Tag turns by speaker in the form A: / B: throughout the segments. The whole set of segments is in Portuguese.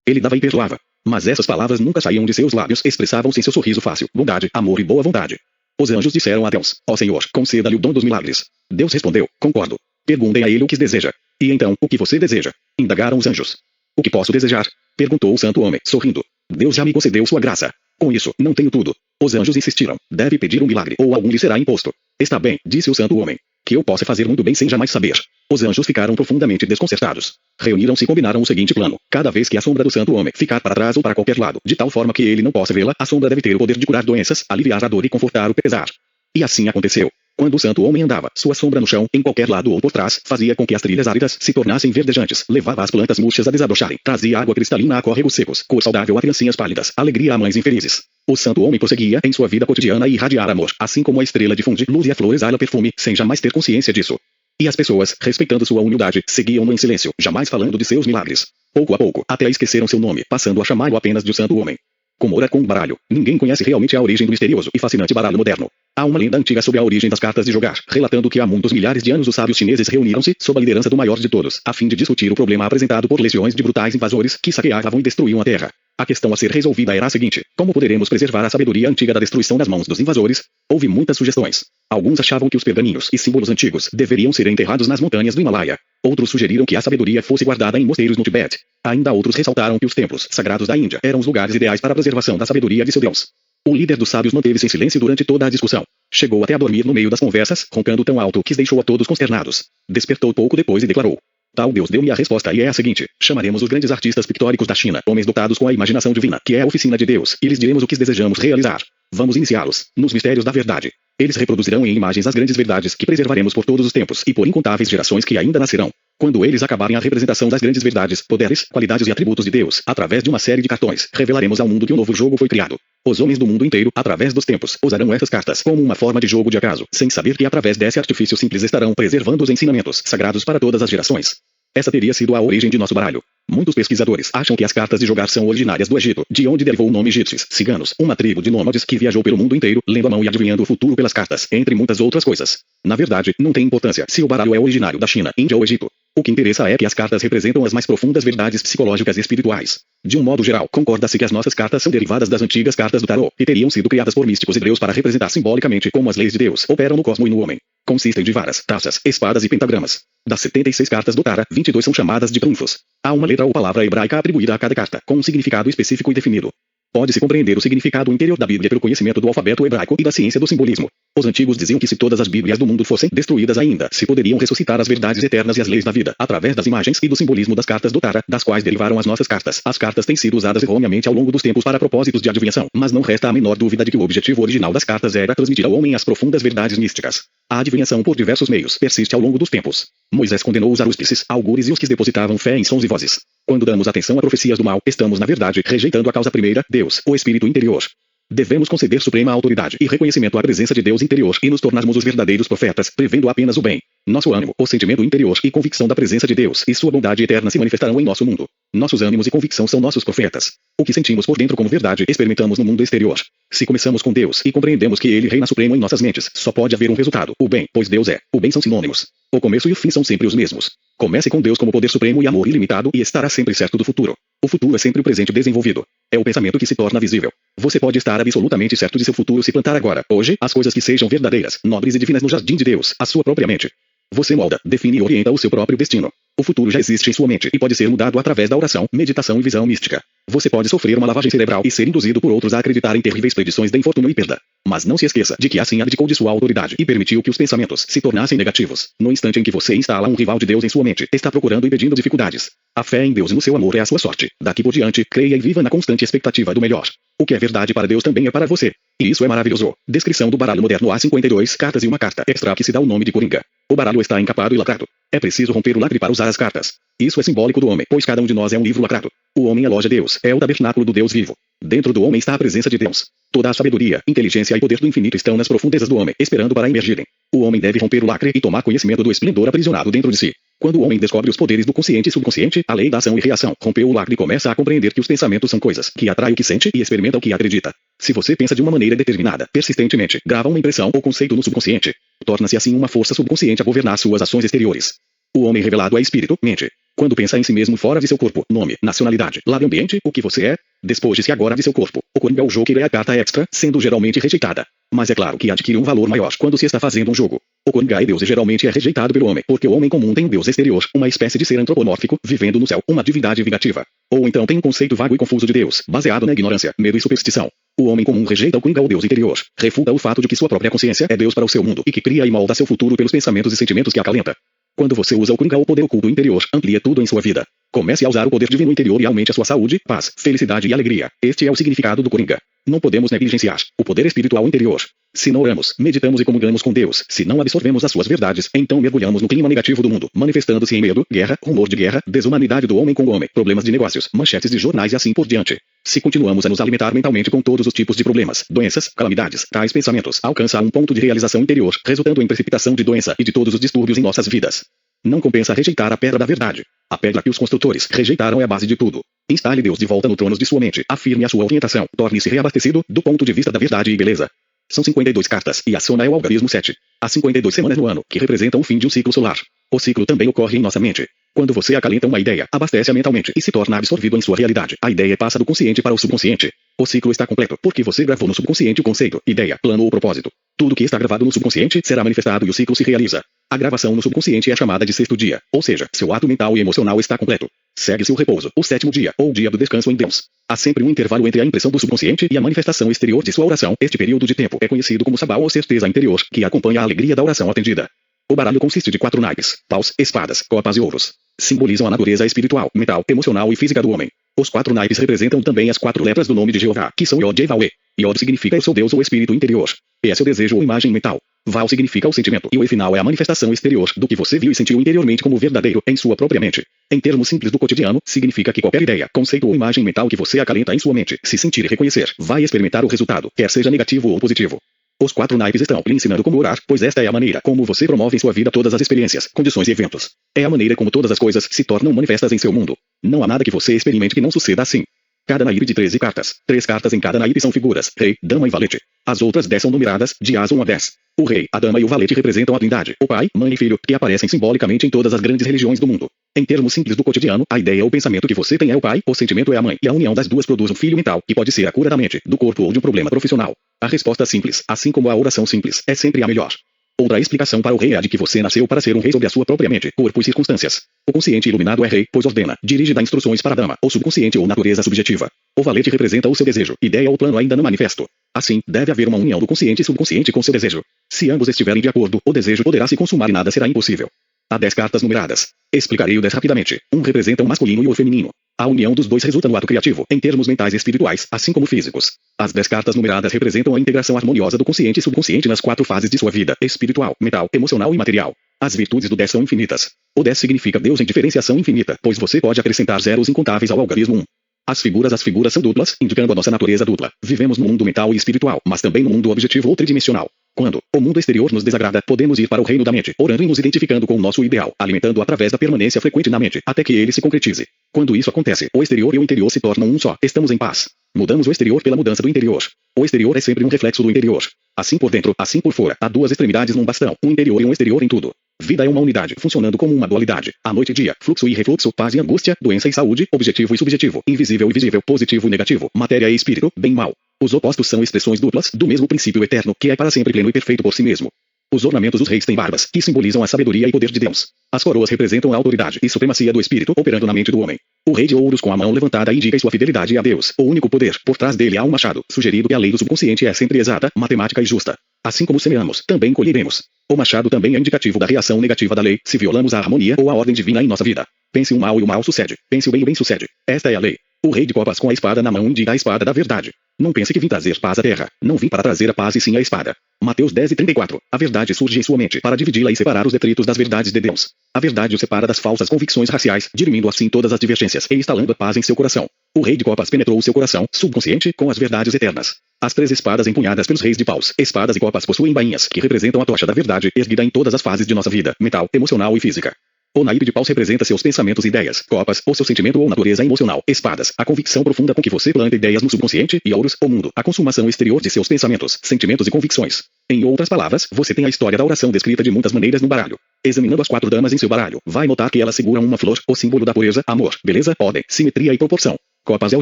A: Ele dava e perdoava. Mas essas palavras nunca saíam de seus lábios, expressavam-se em seu sorriso fácil, bondade, amor e boa vontade. Os anjos disseram a Deus: ó Senhor, conceda-lhe o dom dos milagres. Deus respondeu: concordo. Perguntem a ele o que deseja. E então, o que você deseja? Indagaram os anjos. O que posso desejar? Perguntou o santo homem, sorrindo. Deus já me concedeu sua graça. Com isso, não tenho tudo. Os anjos insistiram. Deve pedir um milagre, ou algum lhe será imposto. Está bem, disse o santo homem. Que eu possa fazer muito bem sem jamais saber. Os anjos ficaram profundamente desconcertados. Reuniram-se e combinaram o seguinte plano. Cada vez que a sombra do santo homem ficar para trás ou para qualquer lado, de tal forma que ele não possa vê-la, a sombra deve ter o poder de curar doenças, aliviar a dor e confortar o pesar. E assim aconteceu. Quando o santo homem andava, sua sombra no chão, em qualquer lado ou por trás, fazia com que as trilhas áridas se tornassem verdejantes, levava as plantas murchas a desabrocharem, trazia água cristalina a córregos secos, cor saudável a criancinhas pálidas, alegria a mães infelizes. O santo homem prosseguia em sua vida cotidiana e irradiar amor, assim como a estrela difunde luz e a flor exala perfume, sem jamais ter consciência disso. E as pessoas, respeitando sua humildade, seguiam-no em silêncio, jamais falando de seus milagres. Pouco a pouco, até esqueceram seu nome, passando a chamá-lo apenas de o santo homem. Como ora com o baralho, ninguém conhece realmente a origem do misterioso e fascinante baralho moderno. Há uma lenda antiga sobre a origem das cartas de jogar, relatando que há muitos milhares de anos os sábios chineses reuniram-se, sob a liderança do maior de todos, a fim de discutir o problema apresentado por legiões de brutais invasores que saqueavam e destruíam a terra. A questão a ser resolvida era a seguinte: como poderemos preservar a sabedoria antiga da destruição nas mãos dos invasores? Houve muitas sugestões. Alguns achavam que os pergaminhos e símbolos antigos deveriam ser enterrados nas montanhas do Himalaia. Outros sugeriram que a sabedoria fosse guardada em mosteiros no Tibete. Ainda outros ressaltaram que os templos sagrados da Índia eram os lugares ideais para a preservação da sabedoria de seu Deus. O líder dos sábios manteve-se em silêncio durante toda a discussão. Chegou até a dormir no meio das conversas, roncando tão alto que deixou a todos consternados. Despertou pouco depois e declarou: tal Deus deu-me a resposta e é a seguinte: chamaremos os grandes artistas pictóricos da China, homens dotados com a imaginação divina, que é a oficina de Deus, e lhes diremos o que desejamos realizar. Vamos iniciá-los nos mistérios da verdade. Eles reproduzirão em imagens as grandes verdades que preservaremos por todos os tempos e por incontáveis gerações que ainda nascerão. Quando eles acabarem a representação das grandes verdades, poderes, qualidades e atributos de Deus, através de uma série de cartões, revelaremos ao mundo que um novo jogo foi criado. Os homens do mundo inteiro, através dos tempos, usarão essas cartas como uma forma de jogo de acaso, sem saber que através desse artifício simples estarão preservando os ensinamentos sagrados para todas as gerações. Essa teria sido a origem de nosso baralho. Muitos pesquisadores acham que as cartas de jogar são originárias do Egito, de onde derivou o nome egípcios, ciganos, uma tribo de nômades que viajou pelo mundo inteiro, lendo a mão e adivinhando o futuro pelas cartas, entre muitas outras coisas. Na verdade, não tem importância se o baralho é originário da China, Índia ou Egito. O que interessa é que as cartas representam as mais profundas verdades psicológicas e espirituais. De um modo geral, concorda-se que as nossas cartas são derivadas das antigas cartas do tarô, e teriam sido criadas por místicos hebreus para representar simbolicamente como as leis de Deus operam no cosmos e no homem. Consistem de varas, taças, espadas e pentagramas. Das 76 cartas do Tara, 22 são chamadas de trunfos. Há uma letra ou palavra hebraica atribuída a cada carta, com um significado específico e definido. Pode-se compreender o significado interior da Bíblia pelo conhecimento do alfabeto hebraico e da ciência do simbolismo. Os antigos diziam que se todas as Bíblias do mundo fossem destruídas ainda, se poderiam ressuscitar as verdades eternas e as leis da vida, através das imagens e do simbolismo das cartas do Tara, das quais derivaram as nossas cartas. As cartas têm sido usadas erroneamente ao longo dos tempos para propósitos de adivinhação, mas não resta a menor dúvida de que o objetivo original das cartas era transmitir ao homem as profundas verdades místicas. A adivinhação por diversos meios persiste ao longo dos tempos. Moisés condenou os arúspices, augures e os que depositavam fé em sons e vozes. Quando damos atenção a profecias do mal, estamos na verdade rejeitando a causa primeira, Deus, o Espírito interior. Devemos conceder suprema autoridade e reconhecimento à presença de Deus interior e nos tornarmos os verdadeiros profetas, prevendo apenas o bem. Nosso ânimo, o sentimento interior e convicção da presença de Deus e sua bondade eterna se manifestarão em nosso mundo. Nossos ânimos e convicção são nossos profetas. O que sentimos por dentro como verdade, experimentamos no mundo exterior. Se começamos com Deus e compreendemos que Ele reina supremo em nossas mentes, só pode haver um resultado, o bem, pois Deus é. O bem são sinônimos. O começo e o fim são sempre os mesmos. Comece com Deus como poder supremo e amor ilimitado e estará sempre certo do futuro. O futuro é sempre o presente desenvolvido. É o pensamento que se torna visível. Você pode estar absolutamente certo de seu futuro se plantar agora, hoje, as coisas que sejam verdadeiras, nobres e divinas no jardim de Deus, a sua própria mente. Você molda, define e orienta o seu próprio destino. O futuro já existe em sua mente e pode ser mudado através da oração, meditação e visão mística. Você pode sofrer uma lavagem cerebral e ser induzido por outros a acreditar em terríveis predições de infortúnio e perda. Mas não se esqueça de que assim abdicou de sua autoridade e permitiu que os pensamentos se tornassem negativos. No instante em que você instala um rival de Deus em sua mente, está procurando e pedindo dificuldades. A fé em Deus e no seu amor é a sua sorte. Daqui por diante, creia e viva na constante expectativa do melhor. O que é verdade para Deus também é para você. E isso é maravilhoso. Descrição do baralho moderno: há 52 cartas e uma carta extra que se dá o nome de Coringa. O baralho está encapado e lacrado. É preciso romper o lacre para usar as cartas. Isso é simbólico do homem, pois cada um de nós é um livro lacrado. O homem é loja de Deus, é o tabernáculo do Deus vivo. Dentro do homem está a presença de Deus. Toda a sabedoria, inteligência e poder do infinito estão nas profundezas do homem, esperando para emergirem. O homem deve romper o lacre e tomar conhecimento do esplendor aprisionado dentro de si. Quando o homem descobre os poderes do consciente e subconsciente, a lei da ação e reação, rompeu o lacre e começa a compreender que os pensamentos são coisas, que atrai o que sente e experimenta o que acredita. Se você pensa de uma maneira determinada, persistentemente, grava uma impressão ou conceito no subconsciente. Torna-se assim uma força subconsciente a governar suas ações exteriores. O homem revelado é espírito, mente. Quando pensa em si mesmo fora de seu corpo, nome, nacionalidade, lado ambiente, o que você é, despoje-se agora de seu corpo. O Coringa é o Joker é a carta extra, sendo geralmente rejeitada. Mas é claro que adquire um valor maior quando se está fazendo um jogo. O Coringa é Deus e geralmente é rejeitado pelo homem, porque o homem comum tem um Deus exterior, uma espécie de ser antropomórfico, vivendo no céu, uma divindade vingativa. Ou então tem um conceito vago e confuso de Deus, baseado na ignorância, medo e superstição. O homem comum rejeita o Coringa, o Deus interior, refuta o fato de que sua própria consciência é Deus para o seu mundo e que cria e molda seu futuro pelos pensamentos e sentimentos que acalenta. Quando você usa o Coringa, o poder oculto interior, amplia tudo em sua vida. Comece a usar o poder divino interior e aumente a sua saúde, paz, felicidade e alegria. Este é o significado do Coringa. Não podemos negligenciar o poder espiritual interior. Se não oramos, meditamos e comungamos com Deus, se não absorvemos as suas verdades, então mergulhamos no clima negativo do mundo, manifestando-se em medo, guerra, rumor de guerra, desumanidade do homem com o homem, problemas de negócios, manchetes de jornais e assim por diante. Se continuamos a nos alimentar mentalmente com todos os tipos de problemas, doenças, calamidades, tais pensamentos alcançam um ponto de realização interior, resultando em precipitação de doença e de todos os distúrbios em nossas vidas. Não compensa rejeitar a pedra da verdade. A pedra que os construtores rejeitaram é a base de tudo. Instale Deus de volta no trono de sua mente, afirme a sua orientação, torne-se reabastecido, do ponto de vista da verdade e beleza. São 52 cartas, e a Sona é o algarismo 7. Há 52 semanas no ano, que representam o fim de um ciclo solar. O ciclo também ocorre em nossa mente. Quando você acalenta uma ideia, abastece-a mentalmente e se torna absorvido em sua realidade. A ideia passa do consciente para o subconsciente. O ciclo está completo, porque você gravou no subconsciente o conceito, ideia, plano ou propósito. Tudo que está gravado no subconsciente será manifestado e o ciclo se realiza. A gravação no subconsciente é chamada de sexto dia, ou seja, seu ato mental e emocional está completo. Segue-se o repouso, o sétimo dia, ou dia do descanso em Deus. Há sempre um intervalo entre a impressão do subconsciente e a manifestação exterior de sua oração. Este período de tempo é conhecido como sabá ou certeza interior, que acompanha a alegria da oração atendida. O baralho consiste de 4 naipes, paus, espadas, copas e ouros. Simbolizam a natureza espiritual, mental, emocional e física do homem. Os 4 naipes representam também as 4 letras do nome de Jeová, que são Yod, Jevaue. Yod significa eu sou Deus ou espírito interior. E é seu desejo ou imagem mental. Val significa o sentimento, e o E final é a manifestação exterior do que você viu e sentiu interiormente como verdadeiro em sua própria mente. Em termos simples do cotidiano, significa que qualquer ideia, conceito ou imagem mental que você acalenta em sua mente, se sentir e reconhecer, vai experimentar o resultado, quer seja negativo ou positivo. Os 4 naipes estão lhe ensinando como orar, pois esta é a maneira como você promove em sua vida todas as experiências, condições e eventos. É a maneira como todas as coisas se tornam manifestas em seu mundo. Não há nada que você experimente que não suceda assim. Cada naipe de 13 cartas. 3 cartas em cada naipe são figuras, rei, dama e valete. As outras 10 são numeradas, de as 1 a 10. O rei, a dama e o valete representam a trindade, o pai, mãe e filho, que aparecem simbolicamente em todas as grandes religiões do mundo. Em termos simples do cotidiano, a ideia ou pensamento que você tem é o pai, o sentimento é a mãe, e a união das duas produz um filho mental, que pode ser a cura da mente, do corpo ou de um problema profissional. A resposta simples, assim como a oração simples, é sempre a melhor. Outra explicação para o rei é a de que você nasceu para ser um rei sobre a sua própria mente, corpo e circunstâncias. O consciente iluminado é rei, pois ordena, dirige e dá instruções para a dama, ou subconsciente ou natureza subjetiva. O valete representa o seu desejo, ideia ou plano ainda não manifesto. Assim, deve haver uma união do consciente e subconsciente com seu desejo. Se ambos estiverem de acordo, o desejo poderá se consumar e nada será impossível. Há 10 cartas numeradas. Explicarei o 10 rapidamente. Um representa o masculino e o feminino. A união dos dois resulta no ato criativo, em termos mentais e espirituais, assim como físicos. As 10 cartas numeradas representam a integração harmoniosa do consciente e subconsciente nas 4 fases de sua vida, espiritual, mental, emocional e material. As virtudes do 10 são infinitas. O 10 significa Deus em diferenciação infinita, pois você pode acrescentar zeros incontáveis ao algarismo 1. As figuras são duplas, indicando a nossa natureza dupla. Vivemos no mundo mental e espiritual, mas também no mundo objetivo ou tridimensional. Quando o mundo exterior nos desagrada, podemos ir para o reino da mente, orando e nos identificando com o nosso ideal, alimentando através da permanência frequente na mente, até que ele se concretize. Quando isso acontece, o exterior e o interior se tornam um só, estamos em paz. Mudamos o exterior pela mudança do interior. O exterior é sempre um reflexo do interior. Assim por dentro, assim por fora, há 2 extremidades num bastão, um interior e um exterior em tudo. Vida é uma unidade, funcionando como uma dualidade. A noite e dia, fluxo e refluxo, paz e angústia, doença e saúde, objetivo e subjetivo, invisível e visível, positivo e negativo, matéria e espírito, bem e mal. Os opostos são expressões duplas, do mesmo princípio eterno, que é para sempre pleno e perfeito por si mesmo. Os ornamentos dos reis têm barbas, que simbolizam a sabedoria e poder de Deus. As coroas representam a autoridade e supremacia do espírito operando na mente do homem. O rei de ouros com a mão levantada indica sua fidelidade a Deus, o único poder. Por trás dele há um machado, sugerindo que a lei do subconsciente é sempre exata, matemática e justa. Assim como semeamos, também colheremos. O machado também é indicativo da reação negativa da lei, se violamos a harmonia ou a ordem divina em nossa vida. Pense o mal e o mal sucede. Pense o bem e o bem sucede. Esta é a lei. O rei de copas com a espada na mão indica a espada da verdade. Não pense que vim trazer paz à terra. Não vim para trazer a paz e sim a espada. Mateus 10:34. A verdade surge em sua mente para dividi-la e separar os detritos das verdades de Deus. A verdade o separa das falsas convicções raciais, dirimindo assim todas as divergências e instalando a paz em seu coração. O rei de copas penetrou o seu coração, subconsciente, com as verdades eternas. As 3 espadas empunhadas pelos reis de paus, espadas e copas possuem bainhas, que representam a tocha da verdade, erguida em todas as fases de nossa vida, mental, emocional e física. O naipe de paus representa seus pensamentos e ideias, copas, ou seu sentimento ou natureza emocional, espadas, a convicção profunda com que você planta ideias no subconsciente, e ouros, o mundo, a consumação exterior de seus pensamentos, sentimentos e convicções. Em outras palavras, você tem a história da oração descrita de muitas maneiras no baralho. Examinando as 4 damas em seu baralho, vai notar que elas seguram uma flor, o símbolo da pureza, amor, beleza, ordem, simetria e proporção. Copas é o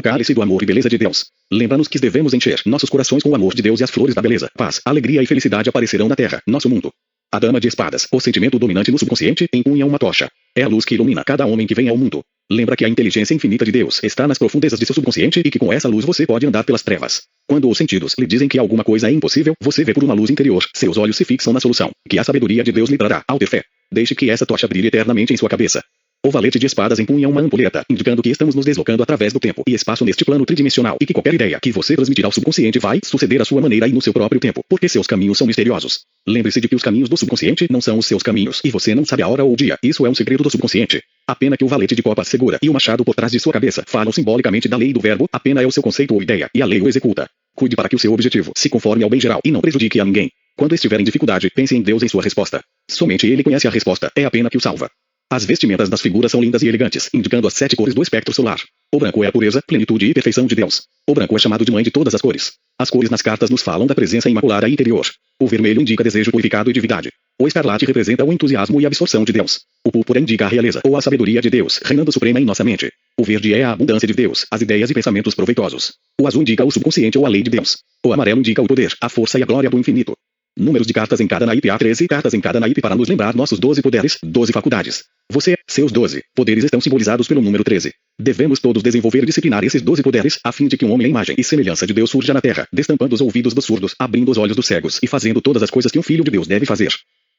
A: cálice do amor e beleza de Deus. Lembra-nos que devemos encher nossos corações com o amor de Deus, e as flores da beleza, paz, alegria e felicidade aparecerão na terra, nosso mundo. A dama de espadas, o sentimento dominante no subconsciente, empunha uma tocha. É a luz que ilumina cada homem que vem ao mundo. Lembra que a inteligência infinita de Deus está nas profundezas de seu subconsciente e que com essa luz você pode andar pelas trevas. Quando os sentidos lhe dizem que alguma coisa é impossível, você vê por uma luz interior, seus olhos se fixam na solução, que a sabedoria de Deus lhe trará, ao ter fé. Deixe que essa tocha brilhe eternamente em sua cabeça. O valete de espadas empunha uma ampulheta, indicando que estamos nos deslocando através do tempo e espaço neste plano tridimensional e que qualquer ideia que você transmitir ao subconsciente vai suceder à sua maneira e no seu próprio tempo, porque seus caminhos são misteriosos. Lembre-se de que os caminhos do subconsciente não são os seus caminhos e você não sabe a hora ou o dia, isso é um segredo do subconsciente. A pena que o valete de copas segura e o machado por trás de sua cabeça falam simbolicamente da lei do verbo, a pena é o seu conceito ou ideia e a lei o executa. Cuide para que o seu objetivo se conforme ao bem geral e não prejudique a ninguém. Quando estiver em dificuldade, pense em Deus em sua resposta. Somente ele conhece a resposta, é a pena que o salva. As vestimentas das figuras são lindas e elegantes, indicando as 7 cores do espectro solar. O branco é a pureza, plenitude e perfeição de Deus. O branco é chamado de mãe de todas as cores. As cores nas cartas nos falam da presença imaculada e interior. O vermelho indica desejo purificado e divindade. O escarlate representa o entusiasmo e absorção de Deus. O púrpura indica a realeza ou a sabedoria de Deus, reinando suprema em nossa mente. O verde é a abundância de Deus, as ideias e pensamentos proveitosos. O azul indica o subconsciente ou a lei de Deus. O amarelo indica o poder, a força e a glória do infinito. Números de cartas em cada naipe. Há 13 cartas em cada naipe para nos lembrar nossos 12 poderes, 12 faculdades. Você, seus 12 poderes estão simbolizados pelo número 13. Devemos todos desenvolver e disciplinar esses 12 poderes, a fim de que um homem à imagem e semelhança de Deus surja na terra, destampando os ouvidos dos surdos, abrindo os olhos dos cegos e fazendo todas as coisas que um filho de Deus deve fazer.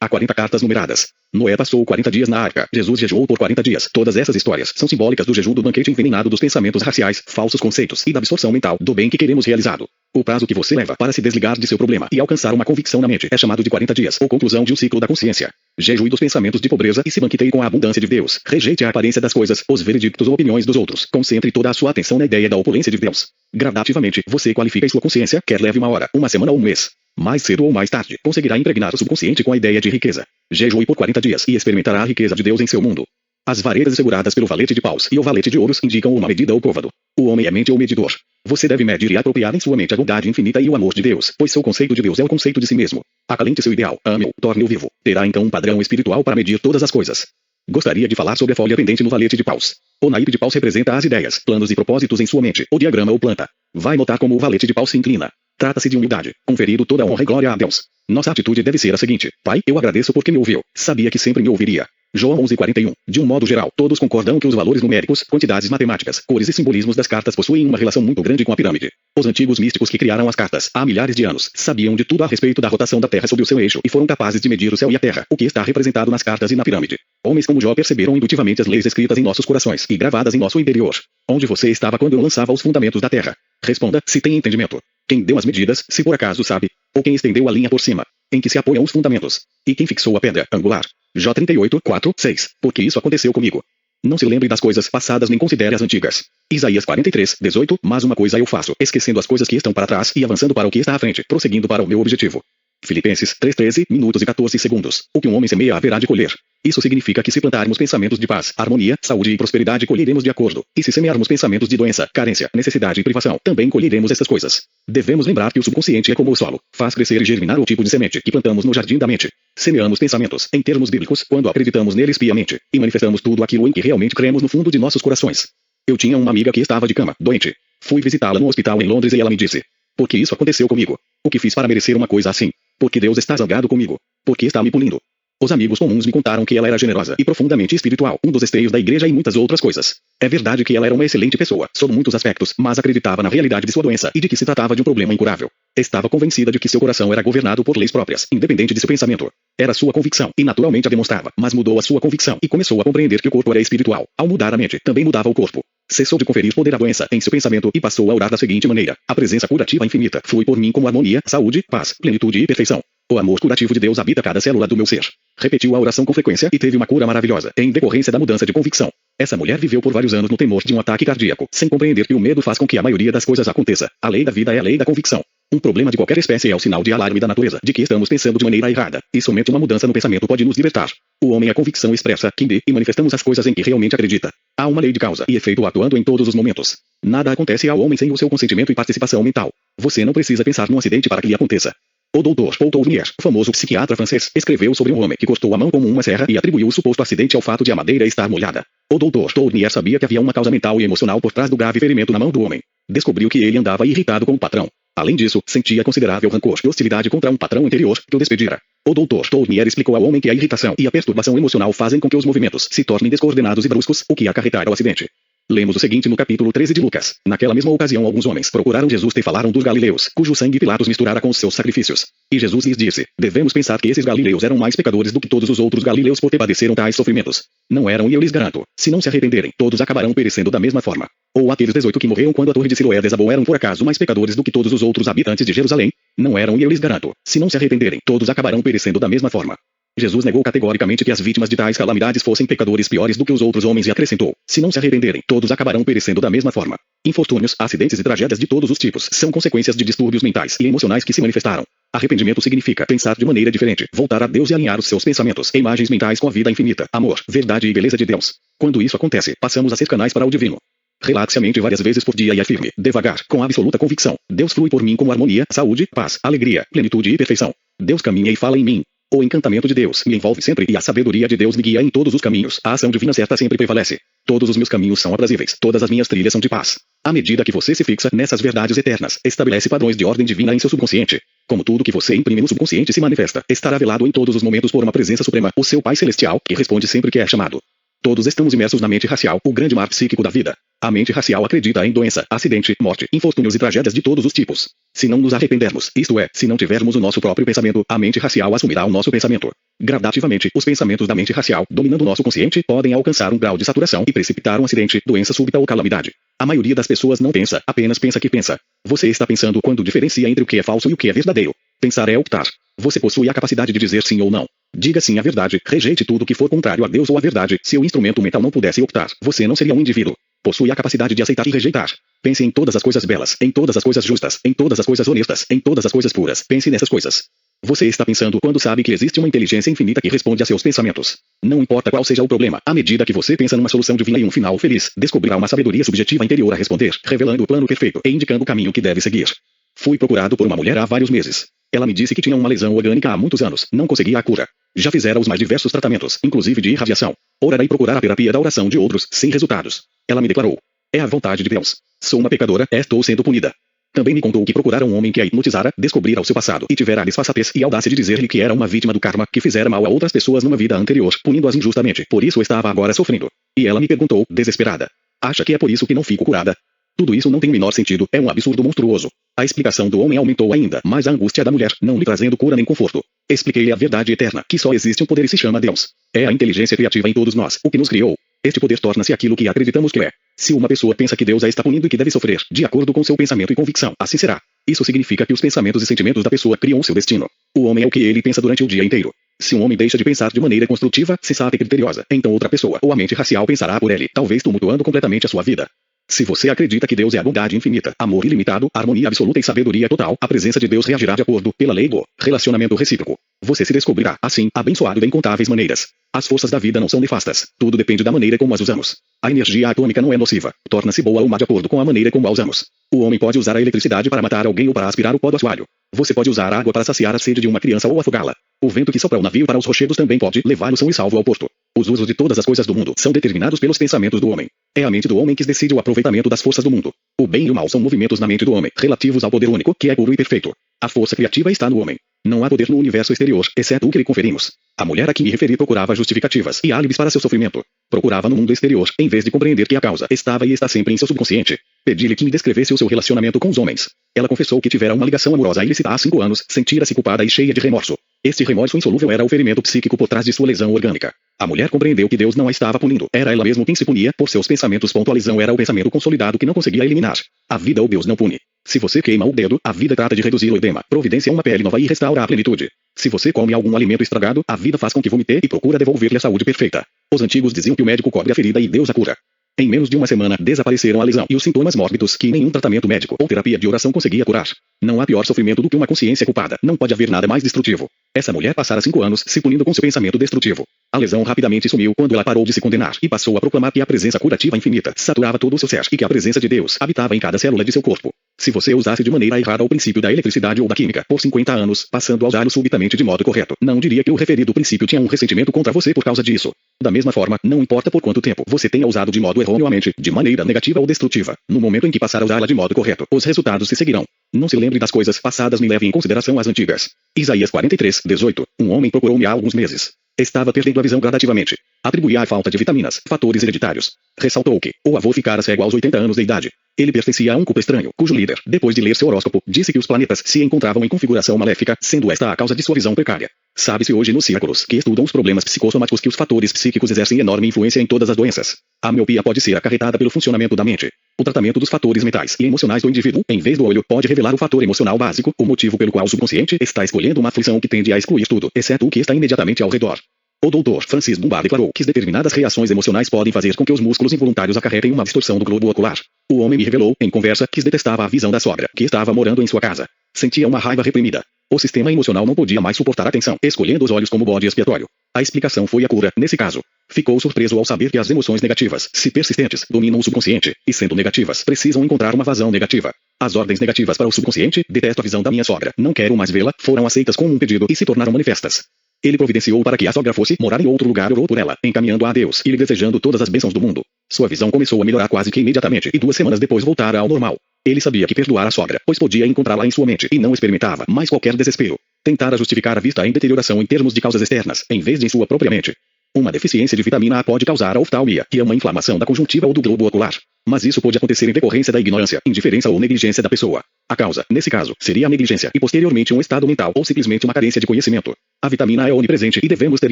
A: Há 40 cartas numeradas. Noé passou 40 dias na arca. Jesus jejuou por 40 dias. Todas essas histórias são simbólicas do jejum, do banquete envenenado, dos pensamentos raciais, falsos conceitos e da absorção mental do bem que queremos realizado. O prazo que você leva para se desligar de seu problema e alcançar uma convicção na mente é chamado de 40 dias, ou conclusão de um ciclo da consciência. Jejue dos pensamentos de pobreza e se banqueteie com a abundância de Deus. Rejeite a aparência das coisas, os veredictos ou opiniões dos outros. Concentre toda a sua atenção na ideia da opulência de Deus. Gradativamente, você qualifica em sua consciência, quer leve uma hora, uma semana ou um mês. Mais cedo ou mais tarde, conseguirá impregnar o subconsciente com a ideia de riqueza. Jejue por 40 dias e experimentará a riqueza de Deus em seu mundo. As varetas seguradas pelo valete de paus e o valete de ouros indicam uma medida ou côvado. O homem é mente ou medidor. Você deve medir e apropriar em sua mente a bondade infinita e o amor de Deus, pois seu conceito de Deus é o conceito de si mesmo. Acalente seu ideal, ame-o, torne-o vivo. Terá então um padrão espiritual para medir todas as coisas. Gostaria de falar sobre a folha pendente no valete de paus. O naipe de paus representa as ideias, planos e propósitos em sua mente, o diagrama ou planta. Vai notar como o valete de paus se inclina. Trata-se de humildade, conferido toda a honra e glória a Deus. Nossa atitude deve ser a seguinte: Pai, eu agradeço porque me ouviu. Sabia que sempre me ouviria. João 11:41. De um modo geral, todos concordam que os valores numéricos, quantidades matemáticas, cores e simbolismos das cartas possuem uma relação muito grande com a pirâmide. Os antigos místicos que criaram as cartas, há milhares de anos, sabiam de tudo a respeito da rotação da Terra sobre o seu eixo e foram capazes de medir o céu e a Terra, o que está representado nas cartas e na pirâmide. Homens como Jó perceberam intuitivamente as leis escritas em nossos corações e gravadas em nosso interior. Onde você estava quando eu lançava os fundamentos da Terra? Responda, se tem entendimento. Quem deu as medidas, se por acaso sabe? Ou quem estendeu a linha por cima? Em que se apoiam os fundamentos? E quem fixou a pedra angular? Jó 38:4-6. Porque isso aconteceu comigo. Não se lembre das coisas passadas nem considere as antigas. Isaías 43:18. Mas uma coisa eu faço, esquecendo as coisas que estão para trás e avançando para o que está à frente, prosseguindo para o meu objetivo. Filipenses 3:13 minutos e 14 segundos. O que um homem semeia haverá de colher. Isso significa que se plantarmos pensamentos de paz, harmonia, saúde e prosperidade, colheremos de acordo. E se semearmos pensamentos de doença, carência, necessidade e privação, também colheremos essas coisas. Devemos lembrar que o subconsciente é como o solo, faz crescer e germinar o tipo de semente que plantamos no jardim da mente. Semeamos pensamentos, em termos bíblicos, quando acreditamos neles piamente, e manifestamos tudo aquilo em que realmente cremos no fundo de nossos corações. Eu tinha uma amiga que estava de cama, doente. Fui visitá-la no hospital em Londres e ela me disse: por que isso aconteceu comigo? O que fiz para merecer uma coisa assim? Porque Deus está zangado comigo? Porque está me punindo? Os amigos comuns me contaram que ela era generosa e profundamente espiritual, um dos esteios da igreja e muitas outras coisas. É verdade que ela era uma excelente pessoa, sob muitos aspectos, mas acreditava na realidade de sua doença e de que se tratava de um problema incurável. Estava convencida de que seu coração era governado por leis próprias, independente de seu pensamento. Era sua convicção, e naturalmente a demonstrava, mas mudou a sua convicção e começou a compreender que o corpo era espiritual. Ao mudar a mente, também mudava o corpo. Cessou de conferir poder à doença em seu pensamento e passou a orar da seguinte maneira: a presença curativa infinita flui por mim como harmonia, saúde, paz, plenitude e perfeição. O amor curativo de Deus habita cada célula do meu ser. Repetiu a oração com frequência e teve uma cura maravilhosa, em decorrência da mudança de convicção. Essa mulher viveu por vários anos no temor de um ataque cardíaco, sem compreender que o medo faz com que a maioria das coisas aconteça. A lei da vida é a lei da convicção. Um problema de qualquer espécie é o sinal de alarme da natureza, de que estamos pensando de maneira errada, e somente uma mudança no pensamento pode nos libertar. O homem é a convicção expressa, que vê e manifestamos as coisas em que realmente acredita. Há uma lei de causa e efeito atuando em todos os momentos. Nada acontece ao homem sem o seu consentimento e participação mental. Você não precisa pensar num acidente para que lhe aconteça. O Dr. Paul Tournier, famoso psiquiatra francês, escreveu sobre um homem que cortou a mão com uma serra e atribuiu o suposto acidente ao fato de a madeira estar molhada. O Dr. Tournier sabia que havia uma causa mental e emocional por trás do grave ferimento na mão do homem. Descobriu que ele andava irritado com o patrão. Além disso, sentia considerável rancor e hostilidade contra um patrão anterior que o despedira. O Dr. Tournier explicou ao homem que a irritação e a perturbação emocional fazem com que os movimentos se tornem descoordenados e bruscos, o que acarretaram o acidente. Lemos o seguinte no capítulo 13 de Lucas. Naquela mesma ocasião alguns homens procuraram Jesus e falaram dos galileus, cujo sangue Pilatos misturara com os seus sacrifícios. E Jesus lhes disse, devemos pensar que esses galileus eram mais pecadores do que todos os outros galileus porque padeceram tais sofrimentos. Não eram e eu lhes garanto, se não se arrependerem, todos acabarão perecendo da mesma forma. Ou aqueles 18 que morreram quando a torre de Siloé desabou eram por acaso mais pecadores do que todos os outros habitantes de Jerusalém? Não eram e eu lhes garanto, se não se arrependerem, todos acabarão perecendo da mesma forma. Jesus negou categoricamente que as vítimas de tais calamidades fossem pecadores piores do que os outros homens e acrescentou, se não se arrependerem, todos acabarão perecendo da mesma forma. Infortúnios, acidentes e tragédias de todos os tipos são consequências de distúrbios mentais e emocionais que se manifestaram. Arrependimento significa pensar de maneira diferente, voltar a Deus e alinhar os seus pensamentos e imagens mentais com a vida infinita, amor, verdade e beleza de Deus. Quando isso acontece, passamos a ser canais para o divino. Relate a mente várias vezes por dia e afirme, devagar, com absoluta convicção, Deus flui por mim como harmonia, saúde, paz, alegria, plenitude e perfeição. Deus caminha e fala em mim. O encantamento de Deus me envolve sempre e a sabedoria de Deus me guia em todos os caminhos. A ação divina certa sempre prevalece. Todos os meus caminhos são aprazíveis. Todas as minhas trilhas são de paz. À medida que você se fixa nessas verdades eternas, estabelece padrões de ordem divina em seu subconsciente. Como tudo que você imprime no subconsciente se manifesta, estará velado em todos os momentos por uma presença suprema, o seu Pai Celestial, que responde sempre que é chamado. Todos estamos imersos na mente racial, o grande mar psíquico da vida. A mente racial acredita em doença, acidente, morte, infortúnios e tragédias de todos os tipos. Se não nos arrependermos, isto é, se não tivermos o nosso próprio pensamento, a mente racial assumirá o nosso pensamento. Gradativamente, os pensamentos da mente racial, dominando o nosso consciente, podem alcançar um grau de saturação e precipitar um acidente, doença súbita ou calamidade. A maioria das pessoas não pensa, apenas pensa que pensa. Você está pensando quando diferencia entre o que é falso e o que é verdadeiro. Pensar é optar. Você possui a capacidade de dizer sim ou não. Diga sim à verdade, rejeite tudo que for contrário a Deus ou à verdade. Se o instrumento mental não pudesse optar, você não seria um indivíduo. Possui a capacidade de aceitar e rejeitar. Pense em todas as coisas belas, em todas as coisas justas, em todas as coisas honestas, em todas as coisas puras. Pense nessas coisas. Você está pensando quando sabe que existe uma inteligência infinita que responde a seus pensamentos. Não importa qual seja o problema, à medida que você pensa numa solução divina e um final feliz, descobrirá uma sabedoria subjetiva interior a responder, revelando o plano perfeito e indicando o caminho que deve seguir. Fui procurado por uma mulher há vários meses. Ela me disse que tinha uma lesão orgânica há muitos anos, não conseguia a cura. Já fizera os mais diversos tratamentos, inclusive de irradiação. Orarei procurar a terapia da oração de outros, sem resultados. Ela me declarou: é a vontade de Deus. Sou uma pecadora, estou sendo punida. Também me contou que procurara um homem que a hipnotizara, descobrira o seu passado e tivera a desfaçatez e audácia de dizer-lhe que era uma vítima do karma, que fizera mal a outras pessoas numa vida anterior, punindo-as injustamente, por isso estava agora sofrendo. E ela me perguntou, desesperada: acha que é por isso que não fico curada? Tudo isso não tem o menor sentido, é um absurdo monstruoso. A explicação do homem aumentou ainda mais a angústia da mulher, não lhe trazendo cura nem conforto. Expliquei-lhe a verdade eterna, que só existe um poder e se chama Deus. É a inteligência criativa em todos nós, o que nos criou. Este poder torna-se aquilo que acreditamos que é. Se uma pessoa pensa que Deus a está punindo e que deve sofrer, de acordo com seu pensamento e convicção, assim será. Isso significa que os pensamentos e sentimentos da pessoa criam seu destino. O homem é o que ele pensa durante o dia inteiro. Se um homem deixa de pensar de maneira construtiva, sensata e criteriosa, então outra pessoa, ou a mente racial pensará por ele, talvez tumultuando completamente a sua vida. Se você acredita que Deus é a bondade infinita, amor ilimitado, harmonia absoluta e sabedoria total, a presença de Deus reagirá de acordo, pela lei do relacionamento recíproco. Você se descobrirá, assim, abençoado de incontáveis maneiras. As forças da vida não são nefastas. Tudo depende da maneira como as usamos. A energia atômica não é nociva. Torna-se boa ou má de acordo com a maneira como a usamos. O homem pode usar a eletricidade para matar alguém ou para aspirar o pó do assoalho. Você pode usar a água para saciar a sede de uma criança ou afogá-la. O vento que sopra o navio para os rochedos também pode levar o são e salvo ao porto. Os usos de todas as coisas do mundo são determinados pelos pensamentos do homem. É a mente do homem que decide o aproveitamento das forças do mundo. O bem e o mal são movimentos na mente do homem, relativos ao poder único, que é puro e perfeito. A força criativa está no homem. Não há poder no universo exterior, exceto o que lhe conferimos. A mulher a que me referi procurava justificativas e álibis para seu sofrimento. Procurava no mundo exterior, em vez de compreender que a causa estava e está sempre em seu subconsciente. Pedi-lhe que me descrevesse o seu relacionamento com os homens. Ela confessou que tivera uma ligação amorosa ilícita há 5 anos, sentira-se culpada e cheia de remorso. Este remorso insolúvel era o ferimento psíquico por trás de sua lesão orgânica. A mulher compreendeu que Deus não a estava punindo. Era ela mesma quem se punia por seus pensamentos. A lesão era o pensamento consolidado que não conseguia eliminar. A vida ou Deus não pune. Se você queima o dedo, a vida trata de reduzir o edema, providencia uma pele nova e restaura a plenitude. Se você come algum alimento estragado, a vida faz com que vomite e procura devolver-lhe a saúde perfeita. Os antigos diziam que o médico cobre a ferida e Deus a cura. Em menos de uma semana, desapareceram a lesão e os sintomas mórbidos que nenhum tratamento médico ou terapia de oração conseguia curar. Não há pior sofrimento do que uma consciência culpada. Não pode haver nada mais destrutivo. Essa mulher passara 5 anos se punindo com seu pensamento destrutivo. A lesão rapidamente sumiu quando ela parou de se condenar e passou a proclamar que a presença curativa infinita saturava todo o seu ser e que a presença de Deus habitava em cada célula de seu corpo. Se você usasse de maneira errada o princípio da eletricidade ou da química por 50 anos, passando a usá-lo subitamente de modo correto, não diria que o referido princípio tinha um ressentimento contra você por causa disso. Da mesma forma, não importa por quanto tempo você tenha usado de modo erroneamente, de maneira negativa ou destrutiva, no momento em que passar a usá-la de modo correto, os resultados se seguirão. Não se lembre das coisas passadas, me leve em consideração as antigas. Isaías 43:18. Um homem procurou-me há alguns meses. Estava perdendo a visão gradativamente. Atribuía à falta de vitaminas, fatores hereditários. Ressaltou que o avô ficara cego aos 80 anos de idade. Ele pertencia a um culto estranho, cujo líder, depois de ler seu horóscopo, disse que os planetas se encontravam em configuração maléfica, sendo esta a causa de sua visão precária. Sabe-se hoje nos círculos que estudam os problemas psicossomáticos que os fatores psíquicos exercem enorme influência em todas as doenças. A miopia pode ser acarretada pelo funcionamento da mente. O tratamento dos fatores mentais e emocionais do indivíduo, em vez do olho, pode revelar o fator emocional básico, o motivo pelo qual o subconsciente está escolhendo uma aflição que tende a excluir tudo, exceto o que está imediatamente ao redor. O Dr. Francis Dunbar declarou que determinadas reações emocionais podem fazer com que os músculos involuntários acarretem uma distorção do globo ocular. O homem me revelou, em conversa, que detestava a visão da sogra, que estava morando em sua casa. Sentia uma raiva reprimida. O sistema emocional não podia mais suportar a tensão, escolhendo os olhos como bode expiatório. A explicação foi a cura, nesse caso. Ficou surpreso ao saber que as emoções negativas, se persistentes, dominam o subconsciente, e sendo negativas, precisam encontrar uma vazão negativa. As ordens negativas para o subconsciente, detesto a visão da minha sogra, não quero mais vê-la, foram aceitas como um pedido e se tornaram manifestas. Ele providenciou para que a sogra fosse morar em outro lugar e orou por ela, encaminhando-a a Deus e lhe desejando todas as bênçãos do mundo. Sua visão começou a melhorar quase que imediatamente e 2 semanas depois voltara ao normal. Ele sabia que perdoara a sogra, pois podia encontrá-la em sua mente e não experimentava mais qualquer desespero. Tentara justificar a vista em deterioração em termos de causas externas, em vez de em sua própria mente. Uma deficiência de vitamina A pode causar a oftalmia, que é uma inflamação da conjuntiva ou do globo ocular. Mas isso pode acontecer em decorrência da ignorância, indiferença ou negligência da pessoa. A causa, nesse caso, seria a negligência e posteriormente um estado mental ou simplesmente uma carência de conhecimento. A vitamina A é onipresente e devemos ter